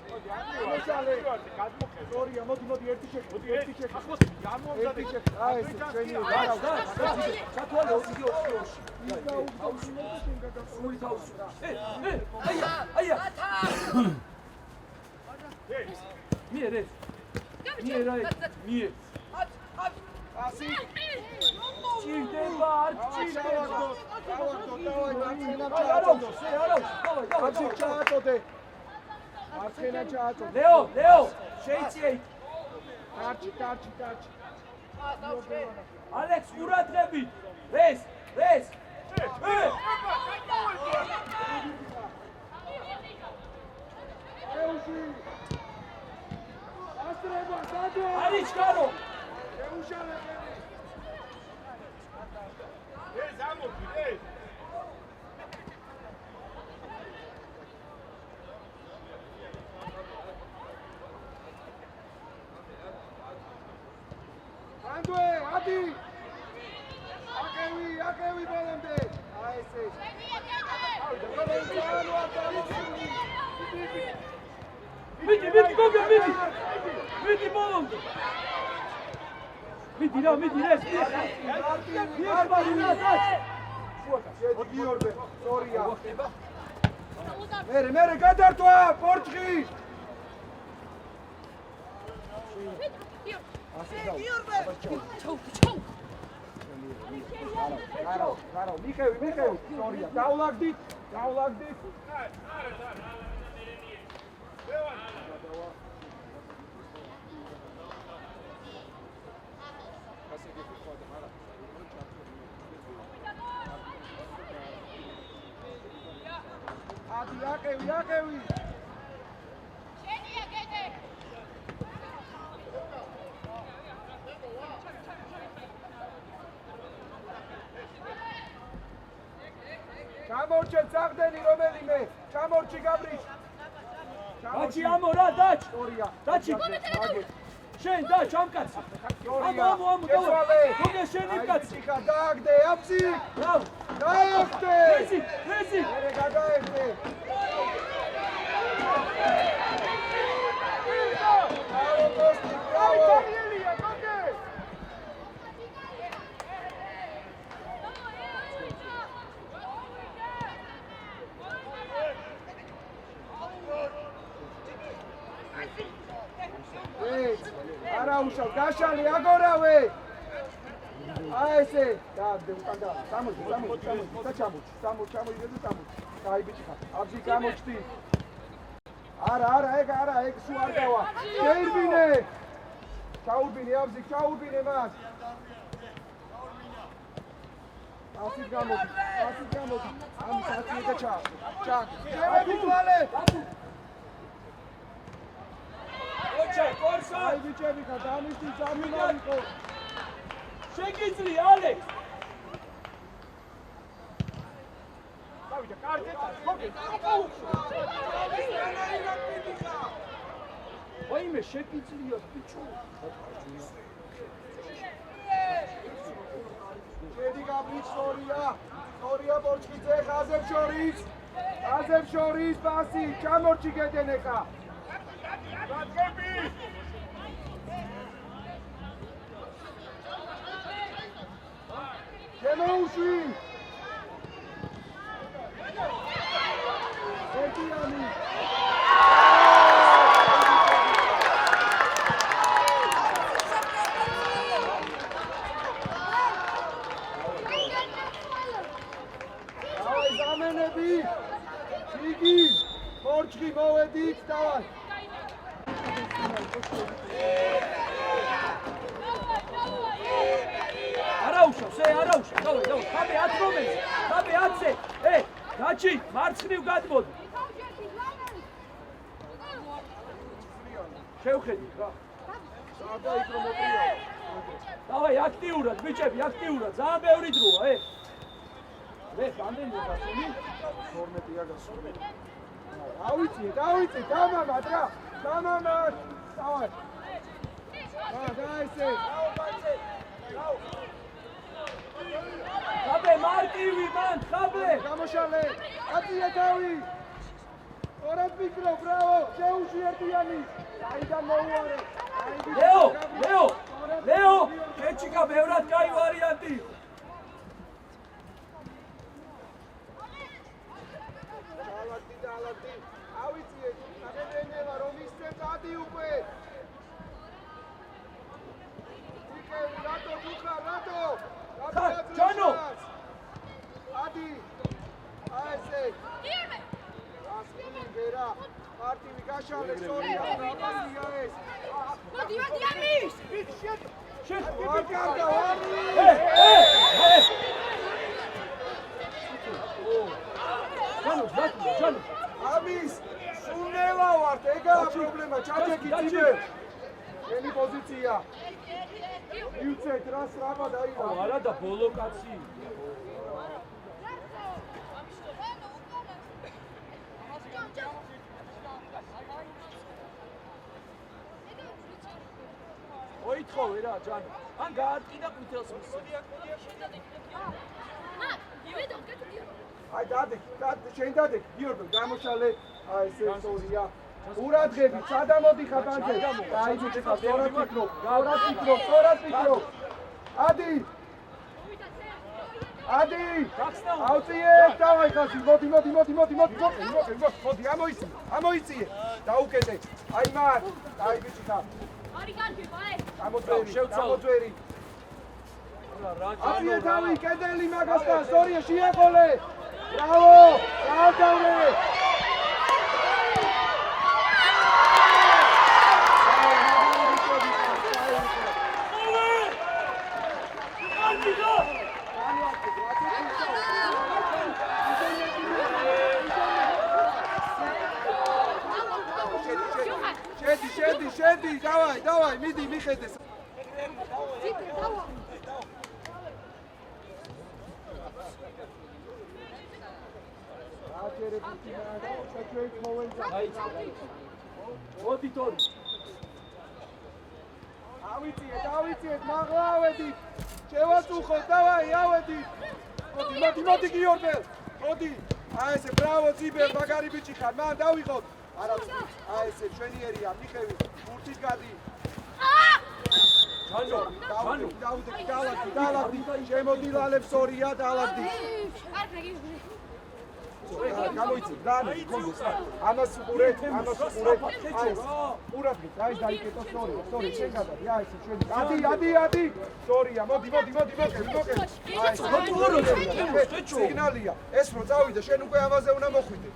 მოდი, ამოშალე. სორია, მოდი, ერთი შეხედე. ახლა გამომზადე. აი ესე, ჩვენი ჩათვალე 20-20-ში. სული თავს. აია. მიერე. ასი. ჭირდება, არ ჭირდება. დავაი, ლეო, შეიწიე. დარჩი. ალექს, ყურადღები. რეს. ეუში. ასტრება, სადო. არის გარო. ეს ამოდი. მიდი. აკევი ბოლომდე. აი ესე. მიდი გოგო მიდი ბოლომდე. მიდი რა ეს. შედი გიორბე, სწორია. მერე გადართვა, პორტში. გარო, მიხევი, სწორია. დაულაგდით. აკევი. ჩამორჩე წახდენი რომელიმე. ჩამორჩი გაბრიჩ. დაჩი ამო რა დაჩ. სწორია. დაჩი. შენ დაჩ ამ კაცი. ამო გოგე შენი კაცი. გადააგდე აფსი. ბრავ. დააგდე. რეზი. მერე გადააგდე. არაუშავ გაშალი აგორავე აი ესე დააგდე უკან და წამოდი აი ბიჭი ხარ აბზი გამოჩდი არა ეგ სულ არ გავა შეირბინე ჩაურბინე აბზი ჩაურბინე მას ასით გამოდი ამ საათი და ჩა შევედივალე კორსა აი ბიჭები ხარ დამისτη წამიმარიყო შეგიძლი ალექს დავიდა კარტეთ გოგე ვაიმე შეგიძლია ბიჭო შედი გაბრიჩ სწორია პორჩკიძე ხაზებ შორის პასი ჩამორჩი გედენეკა გაგები შემოუშვი ერთიანი დავай ზამენები იგი პორჩკი მოვედით დავай არაუშავ, დავай, ხაბე 10 მომენტზე, ხაბე 10-ზე, დაჩი, მარცხნივ გადმოდი. შევხედით რა. სადა იქ რომ მოყრია. დავай, აქტიურად, ბიჭები, ძალიან ბევრი დროა, რამდენი გასული? 12-ია გასული. დავიცი, დამამად რა. დავай. დაისე. ხაბე მარტივი მან, ხაბე. გამოშალე. აწია თავი. ორად მიკრო, ბრავო. შეუში ერთიანი. აიდან მოუარე. ლეო, კეჩიკა ბევრად კაი ვარიანტი. დალაკდი. ავიწიე, აღებენელა რომ ისწრებ დადი უკვე. რატო? ჯანო. ადი. აი ესე. იერმე. გასკუნგერა. მარტივი გაშალე სწორია. რამაზია ეს. მოდი ამის. ვაკარდა ვარი. ჯანო. ამის სუნელა ვართ, ეგაა პრობლემა. ჩაჭეკი ძიმე. მენი პოზიცია. იუცეთ რა სრაბა დაიღო. არა და ბოლო კაცი. მოითხოვე რა ჯანო. ან გაარტყიდა ყვითელს მის. აი დადე, შენ დადე, გიორგო, გამოშალე, აი ეს სორია. ურადღები, სადა მოდიხარ ანჯე? აი ბიჭო, სწორად ფიქრობ, სწორად. ადი! ადი! ავწიე, დავაი ხალხი, მოდი, ამოიწიე. დაუკეთე. აი მარ, აი ბიჭო. არი კარგება, გამოძვერი. რა აბიე თავი, კედელი მაგასთან, სწორია, შეაყოლე. ბრავო! დაავდავრე! შედი, დავაი, მიდი, მიხედე. მოდი თორი. დავიწიეთ, მაღლა ავედით. შევაწუხოთ, დავაი, ავედით. მოდი გიორგელ. მოდი. აი ესე, ბრავო, ძიბერ, მაგარი ბიჭი ხარ. მან დავიღოთ. არა, აი ესე, ჩვენიერია, მიხევი, ბურთით გადი. ჯანო, დალაგდი, შემოდილალებს ორია, დალაგდი. გამოიცი, გონდეს. ამას უყურე. აი, ურადღეთ, აი დაიკეტო სწორი, შენ გადადი, აი ესე, შენ. ადი. სწორია, მოდი. აი, სიგნალია. ეს რო წავიდე, შენ უკვე ამაზე უნდა მოხვიდე.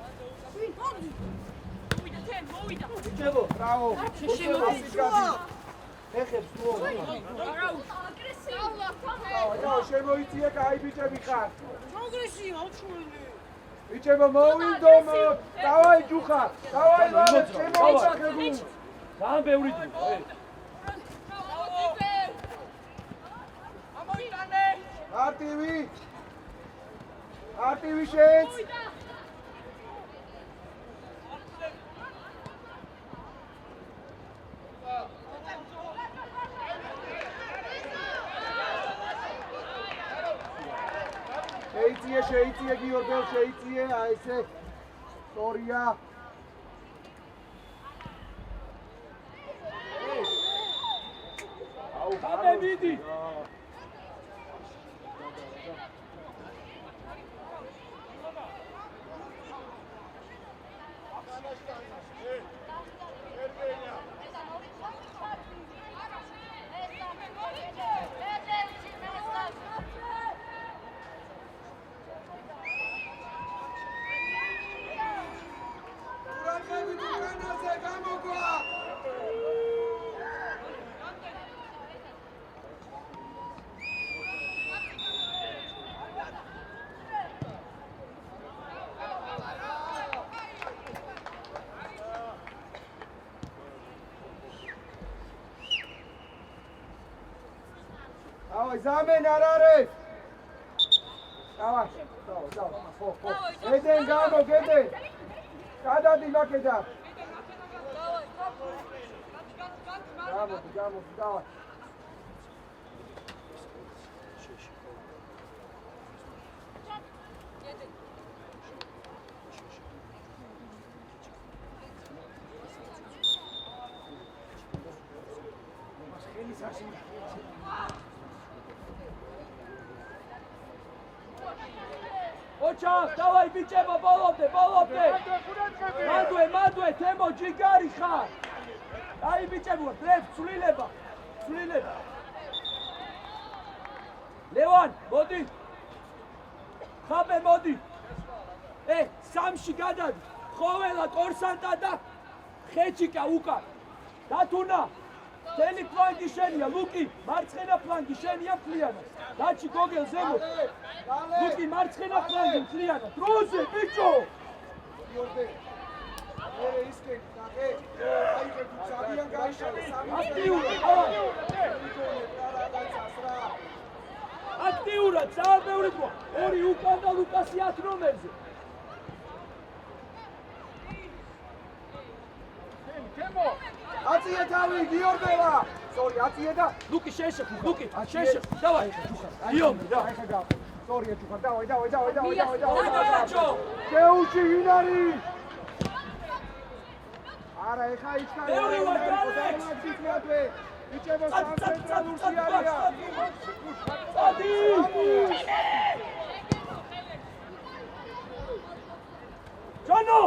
მოვიდა. ბიჭებო, ბრავო. ეხებს თუ რა შემოიწიე კაი ბიჭები ხარ ბიჭებო მოვიდო დავაი ჯუხა დავაი ლალე შემოიწახებულ ძალიან ბევრი დრო არტივი შენს შეიწიე გიორგელ შეიწიე აი ესე სწორია ხამე მიდი დავაი ზამენ არ არის დავაი ხო ედენ გამო გედენ გადადი მაკედა გამო დავაი ოჩა, დავაი ბიჭებო, ბოლობდე. მადვე, თემო ჯიგარი ხარ. აი ბიჭებო, დრეფ ცვლილება. ლევან, მოდი. ხაბე მოდი. სამში გადადი. ხოველა კორსანტა და ხეჭიკა უკან. დათუნა. თელი ფლანგი შენია, ლუკი, მარცხენა ფლანგი შენია მთლიანად. დაჩი გოგელ ზემოთ. ლუკი მარცხენა ფლანგი მთლიანად. დროზე, ბიჭო! აქტიურად, ძალიან ბევრი გვა. ორი უკან და ლუკასი 10 ნომერზე. აწიე თავი, გიორგელა! Sorry, აწიე და ლუკი შეშეხი, ლუკი, შეშეხი. დავაი. იომი, და. აი ხა გა. Sorry, ჩუქარ. დავაი. დაჭო. შეუჩი ვინ არის? არა, ეხა იქა. ბევრი ვარ, ალექს. იჭება სამცენტრალურში არიან. წადი. ჯანო!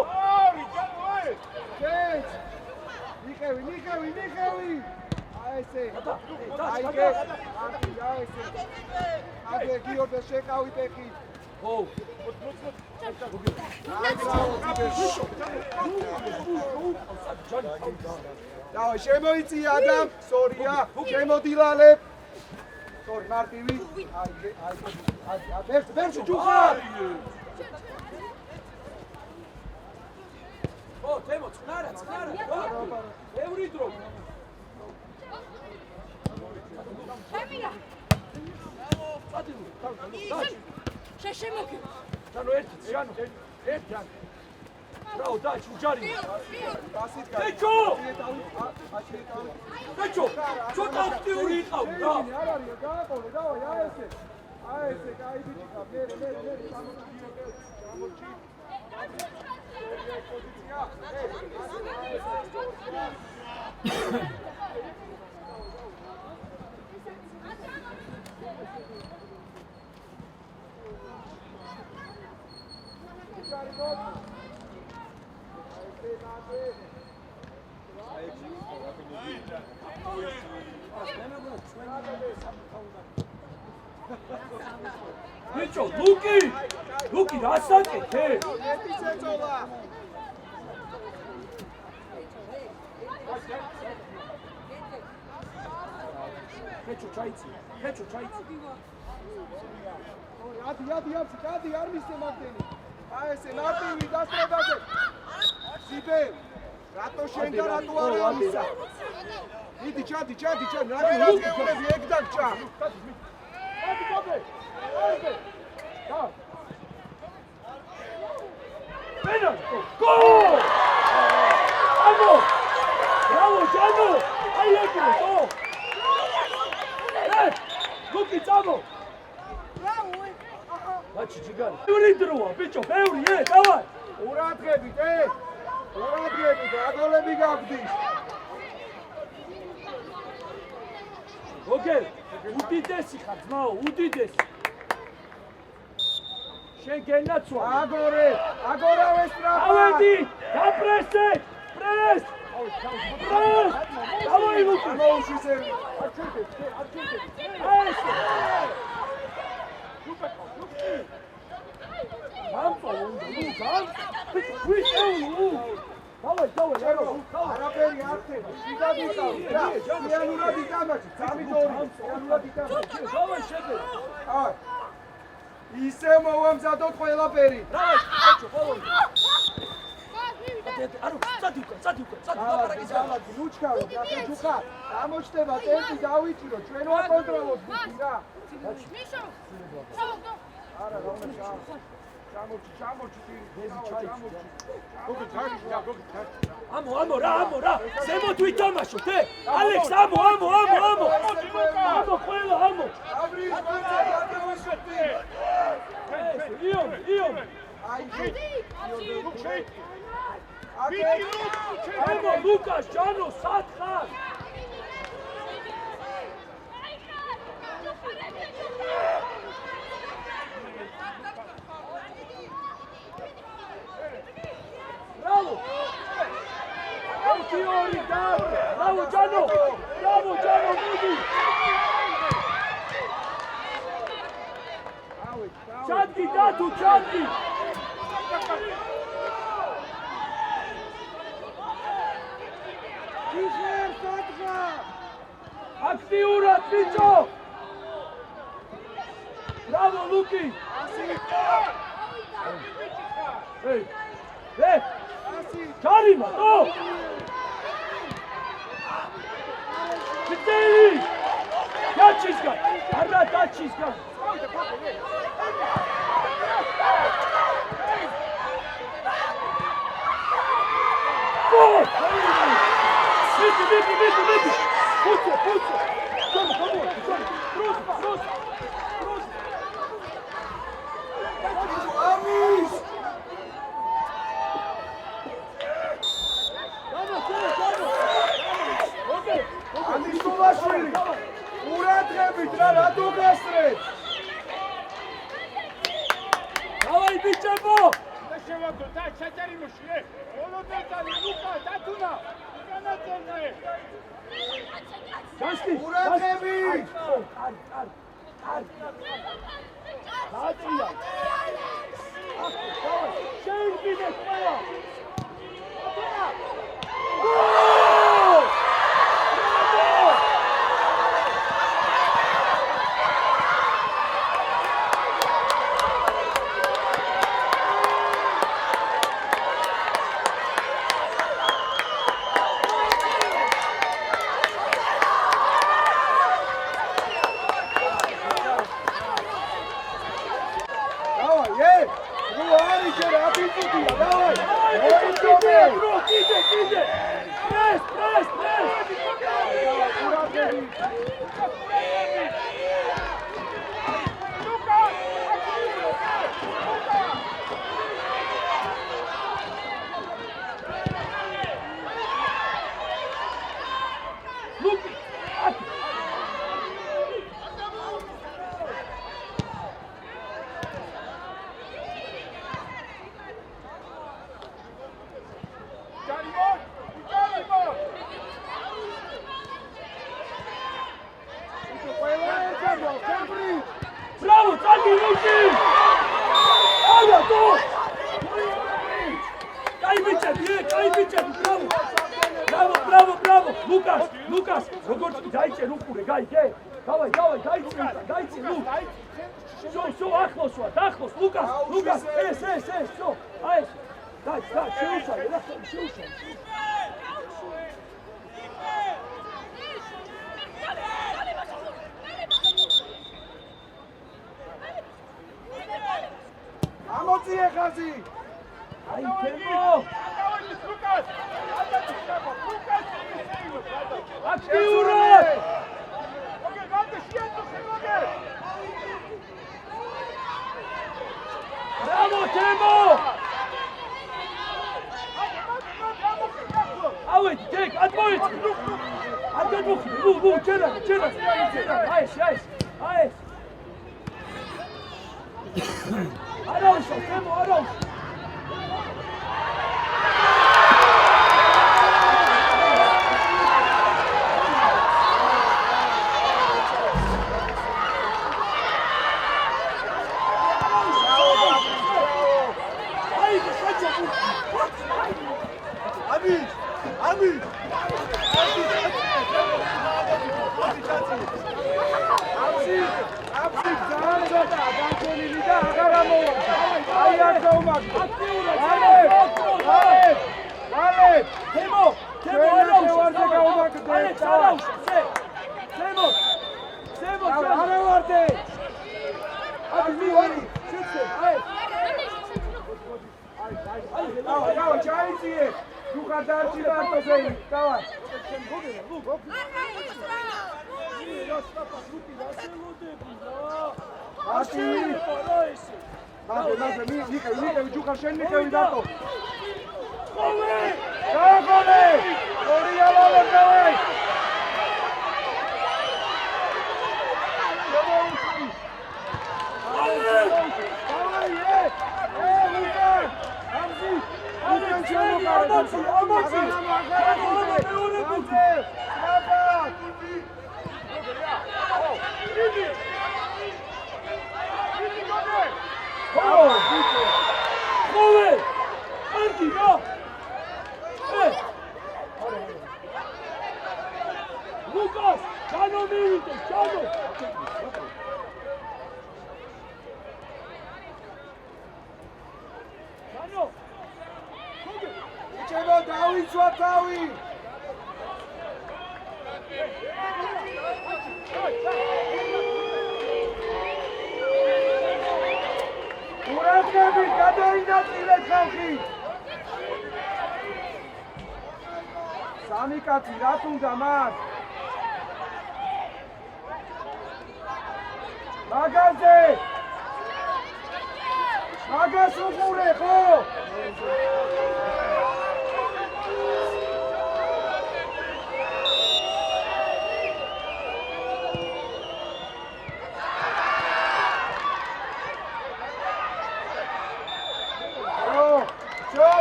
შეც. ნიხევი. აი ესე. აი და. ესე. აგე გიორდა შეკავით ეხი. ო. დავაი, შემოიწია ადამ. Sorry-ა. შემოდილალებ. Sorry, მარტივი. აი, ბერჩი ჯუხარ. ო, თემო, წყნარა. ბევრი დრო. შემია. წადი. შეშემოგი. ჯანო ერთი, ჯანო. ერთი ჯანო. რაო, დაჭი, უჯარი. გასით გა. ბეჭო! ბეჭო, ცოტა აქტიური იყავ რა. არ არის, გააყოლე, დავაი, აი ესე. აი ესე, კაი ბიჭი ხარ. მე ჩამოჭი. პოზიცია. ბეჭო, ლუკი, რას აკეთე? ეტიც ეწოლა. ბეჭო, ჩაიცი. ადი, არ მისცე მაგდენი. აი ესე, ნატივი დასწრებაზე. სიბე, რატო შენ და რატო არა ამისა? მიდი, ჩადი, ნატივი გეულები ეგ დაგჭა. გოლ! ამო! ბრავო, ჯანო! აი ეგრე, გო! ლუკი, წამო! ბაჭი, ჯიგარი. ბევრი დროა, ბიჭო, ბევრი, დავაი! ყურადღებით, აგოლები გაგდის. ოგე, უდიდესი ხარ, ძმაო, უდიდესი. შენ გენაცვა. აგორავე სტრაფა. ავედი, დაპრესე, პრეს! დავაი ლუკი! მოუშისები. ეს! არაფერი არ ხდება. შიგად იყავი რა. სიანურად იტამაში, 3-2. აი. ისე მოვამზადოთ ყველაფერი. ლუჩკავი, გახე ჯუხა. გამოჩნდება ტემპი დავიჭირო, ჩვენ ვაკონტროლოთ გუთი რა. არა, რა უნდა ჩამოჩი, ამო რა, ზემოთ ვითამაშოთ, ალექს, ამო, ყველა, ამო. აბრის მოიწე, გადავისვეთი. იომი. აი, ამო, ლუკას, ჯანო, სათხარ. Bravo! Fiori, bravo Gianno! Vedi! Cianti, Datu, Cianti! Aktiura, Picio! Bravo Luki! Hey! Karima, no! Viteli! Daciska! Arda Daciska! Vidi! ანიშნულაშვილი ყურადღებით რა რატო გასწრეთ დავაი ბიჭებო შევაგდო და ჩაჭარიმოში ოლოდეთანი ლუკა დათუნა განაწილე გასკი ყურადღებით დააწია შეიძლება ყველა Bravo, Tati, Luki! Olha, tu! Cai, biče, bravo! Bravo! Lukas! Როგორც დაიჭე რუკურე, გაიგე? Давай, დაიჭე, Luk! Всё, ახლოს ვარ, Lukas! ეს, всё! აი ეს! დაი, შეუშალე, რა შეუშალე! ამოწიე ხაზი! აი, თემო! ლუკას! აქტიურად! ოკეი, განდე შეაწუხე მოგე! Bravo, Temo! Away, take, atmoiți! Nu, cera, hai! Araușa, Temo, araușa! Ami! Lukas, Chano Milite, Chano! Chano! Ichemo, დავიცვა თავი! ურაგები, გადაინაწილეთ ხალხი! სამი კაცი, რა თუნდა მას? მაგაზე მაგას უყურე ხო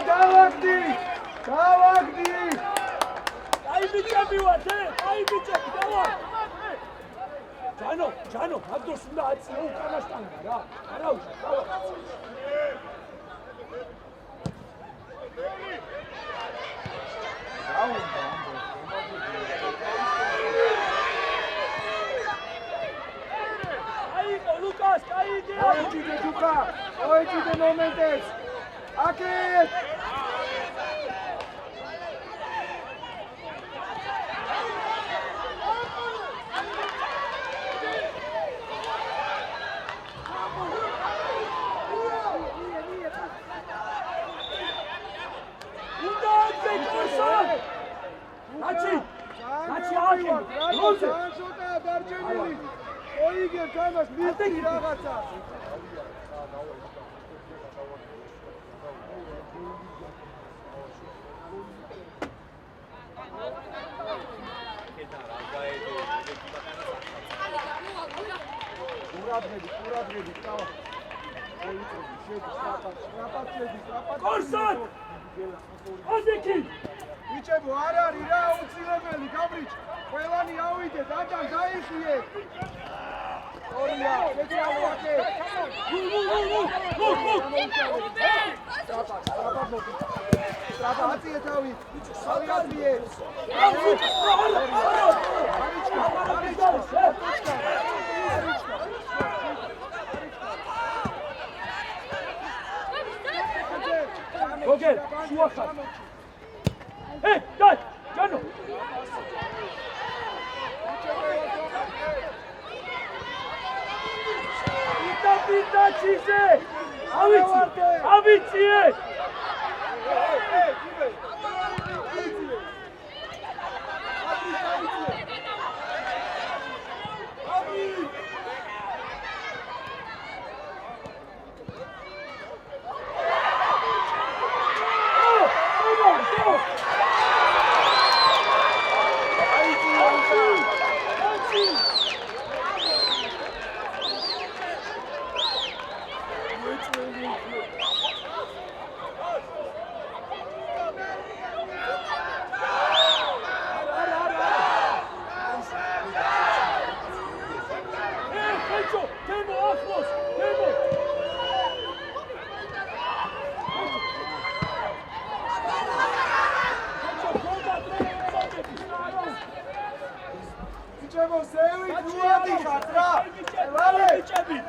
დავაგდი აი ბიჭები ვართ აი ბიჭები დავა ჯანო მაგდროს უნდა აწიო უკანასტანგა რა არა უშ დავა აი ლუკას კაიდი ოიჭიდე ჯუკა ოიჭიდე მომენტებს აკეთ Nachi აკენ როზე ანშოტა დარჩენილი ოიგერ გამას მიწი რაღაცა ყურადღები დავა კორსან ოზიკი ბიჭებო არ არის რა უცილებელი გაბრიჭ ყველანი ავიდეთ ატან დაიხიე ორია შეჭამოაკე ტრაპა აწიე თავი სალიათიე გოგერ შუახარ Hey, dai, Gianno! Pita cise! Avici!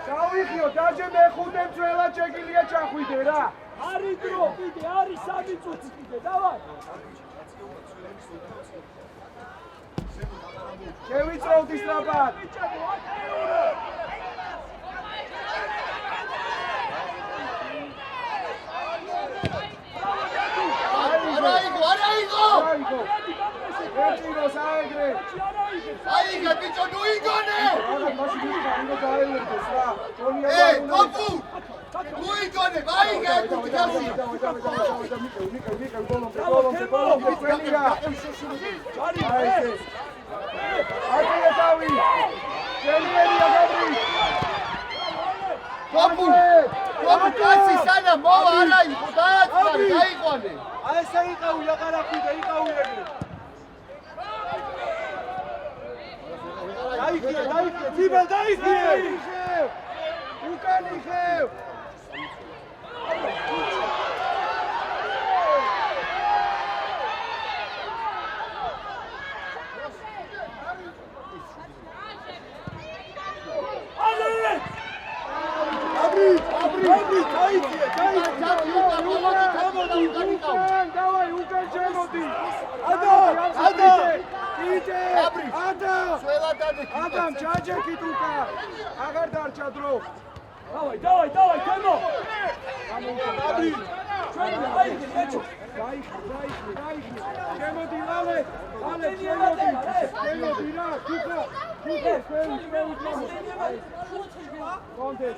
გავიხიო დაჟე მეხუთე მცველად შეგილია ჩახვიდე რა არის დრო კიდე არის 3 წუთი კიდე დავა შევიწროვთ ისრაბად არაიგო ეჭირო საეგრე აიგე ბიჭო ნუ იგონე რა მაშინ უნდა დაელოდეს რა ჯონია კოპუ ნუ იგონე აიგე კუთხალში კოპუ კაცი სანა მოვა არაიგო დააწარე დაიყვანე აი ესე იყავი აყარაფი და იყავი ეგრე დაიხიე, ძიბელ დაიხიე! უკან იხევ! დავაი, უკან შემოდი! ადამ ჩაჯექით უკან! აღარ დარჩა დრო! დავაი, თემო! დაიხი! შემოდი, ლალე, შემოდი რა, თუკა, კონდეს,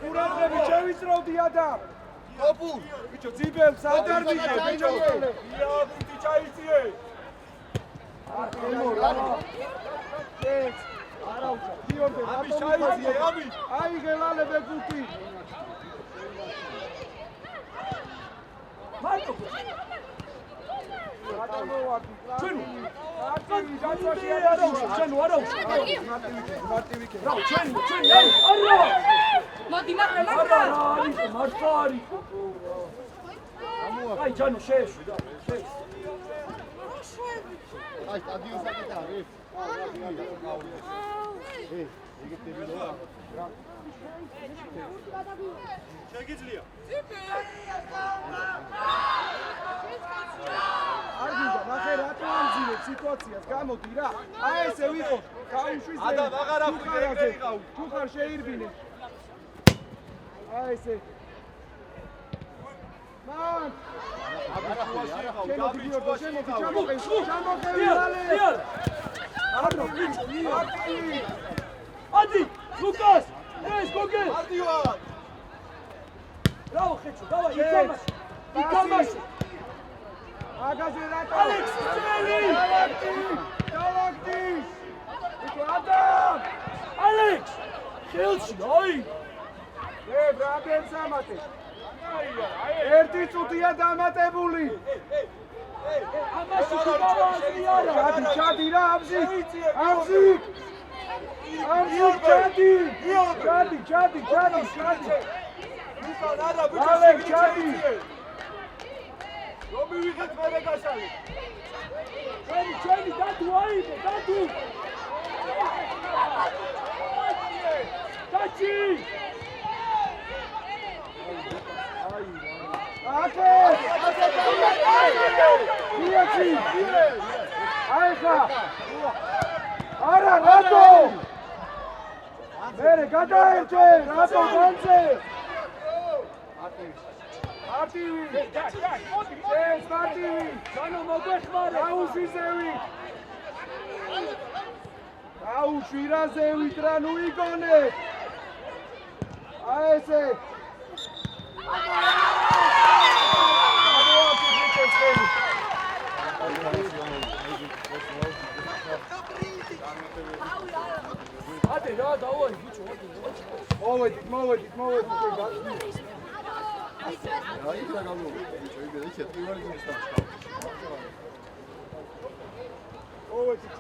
ყურადღებით შევიწროვდი ადამ. ოპუ ბიჭო, ძიბელს ადარ მიყე, ბიჭო. იაბინტი ჩაიწიე. არა უჩა. გიორგე, ამი ჩაიწიე, ამი. აი გელალებ გუკი. მარტო ჩვენ გაწვაში არა უშო, ჩვენ არა უშო. მარტივიკე. რა, ჩვენ არა. მოდი მაგრამ არა, არის მართლა არის. აი, ჯანო შეეშვი და შეეშვი. აი სტადიონს აკეთა არის ეგეთებია შეგიძლია. არ გინდა, ნახე რატო ამძიმებ სიტუაციას, გამოდი რა. აი ესე ვიყო, გაუშვი ზე. ადამ აღარ აღვიძე, ეგრე იყავ. თუ ხარ შეირბინე. აი ესე. მან აბიჩუაში იყავ, შემოდი გაბიჩუაში შემოდი, იყავ. ჩამოყევი ლალე. არა, ადი, ლუკას, ეს გოგე. ადიواد. რაო ხეჩო, დავაი, იკამაში. იკამაში. აგაზე რატო? ალექს, ძველი. დავაგდი. იკო ადამ. ალექს, ხელში, აი. ბრაბენ სამათე. ერთი წუთია დამატებული. ამაში დავაი არა. ჩადი რა ამზი. ამზი, ჩადი. მიხარ არა ბიჭო ალე, ჩადი. რომ მივიღეთ მერე გასალი. ჩვენი დადუ აიდე, დადუ. დაჩი. აკე. მიაჩი. აიხა. არა, რატო? მერე გადაერჩე, რატო განცე? არტივი. ეს მარტივი. ჯანო მოგვეხმარე. აუშვიზევი. აუშვი რა ზევით რა ნუ იგონე. აი ესე. ადე რა დავაი ბიჭო, ადი. მოვედით. აი რა გამო ბიჭო იგე ისე პირველი გასტა მოვედით.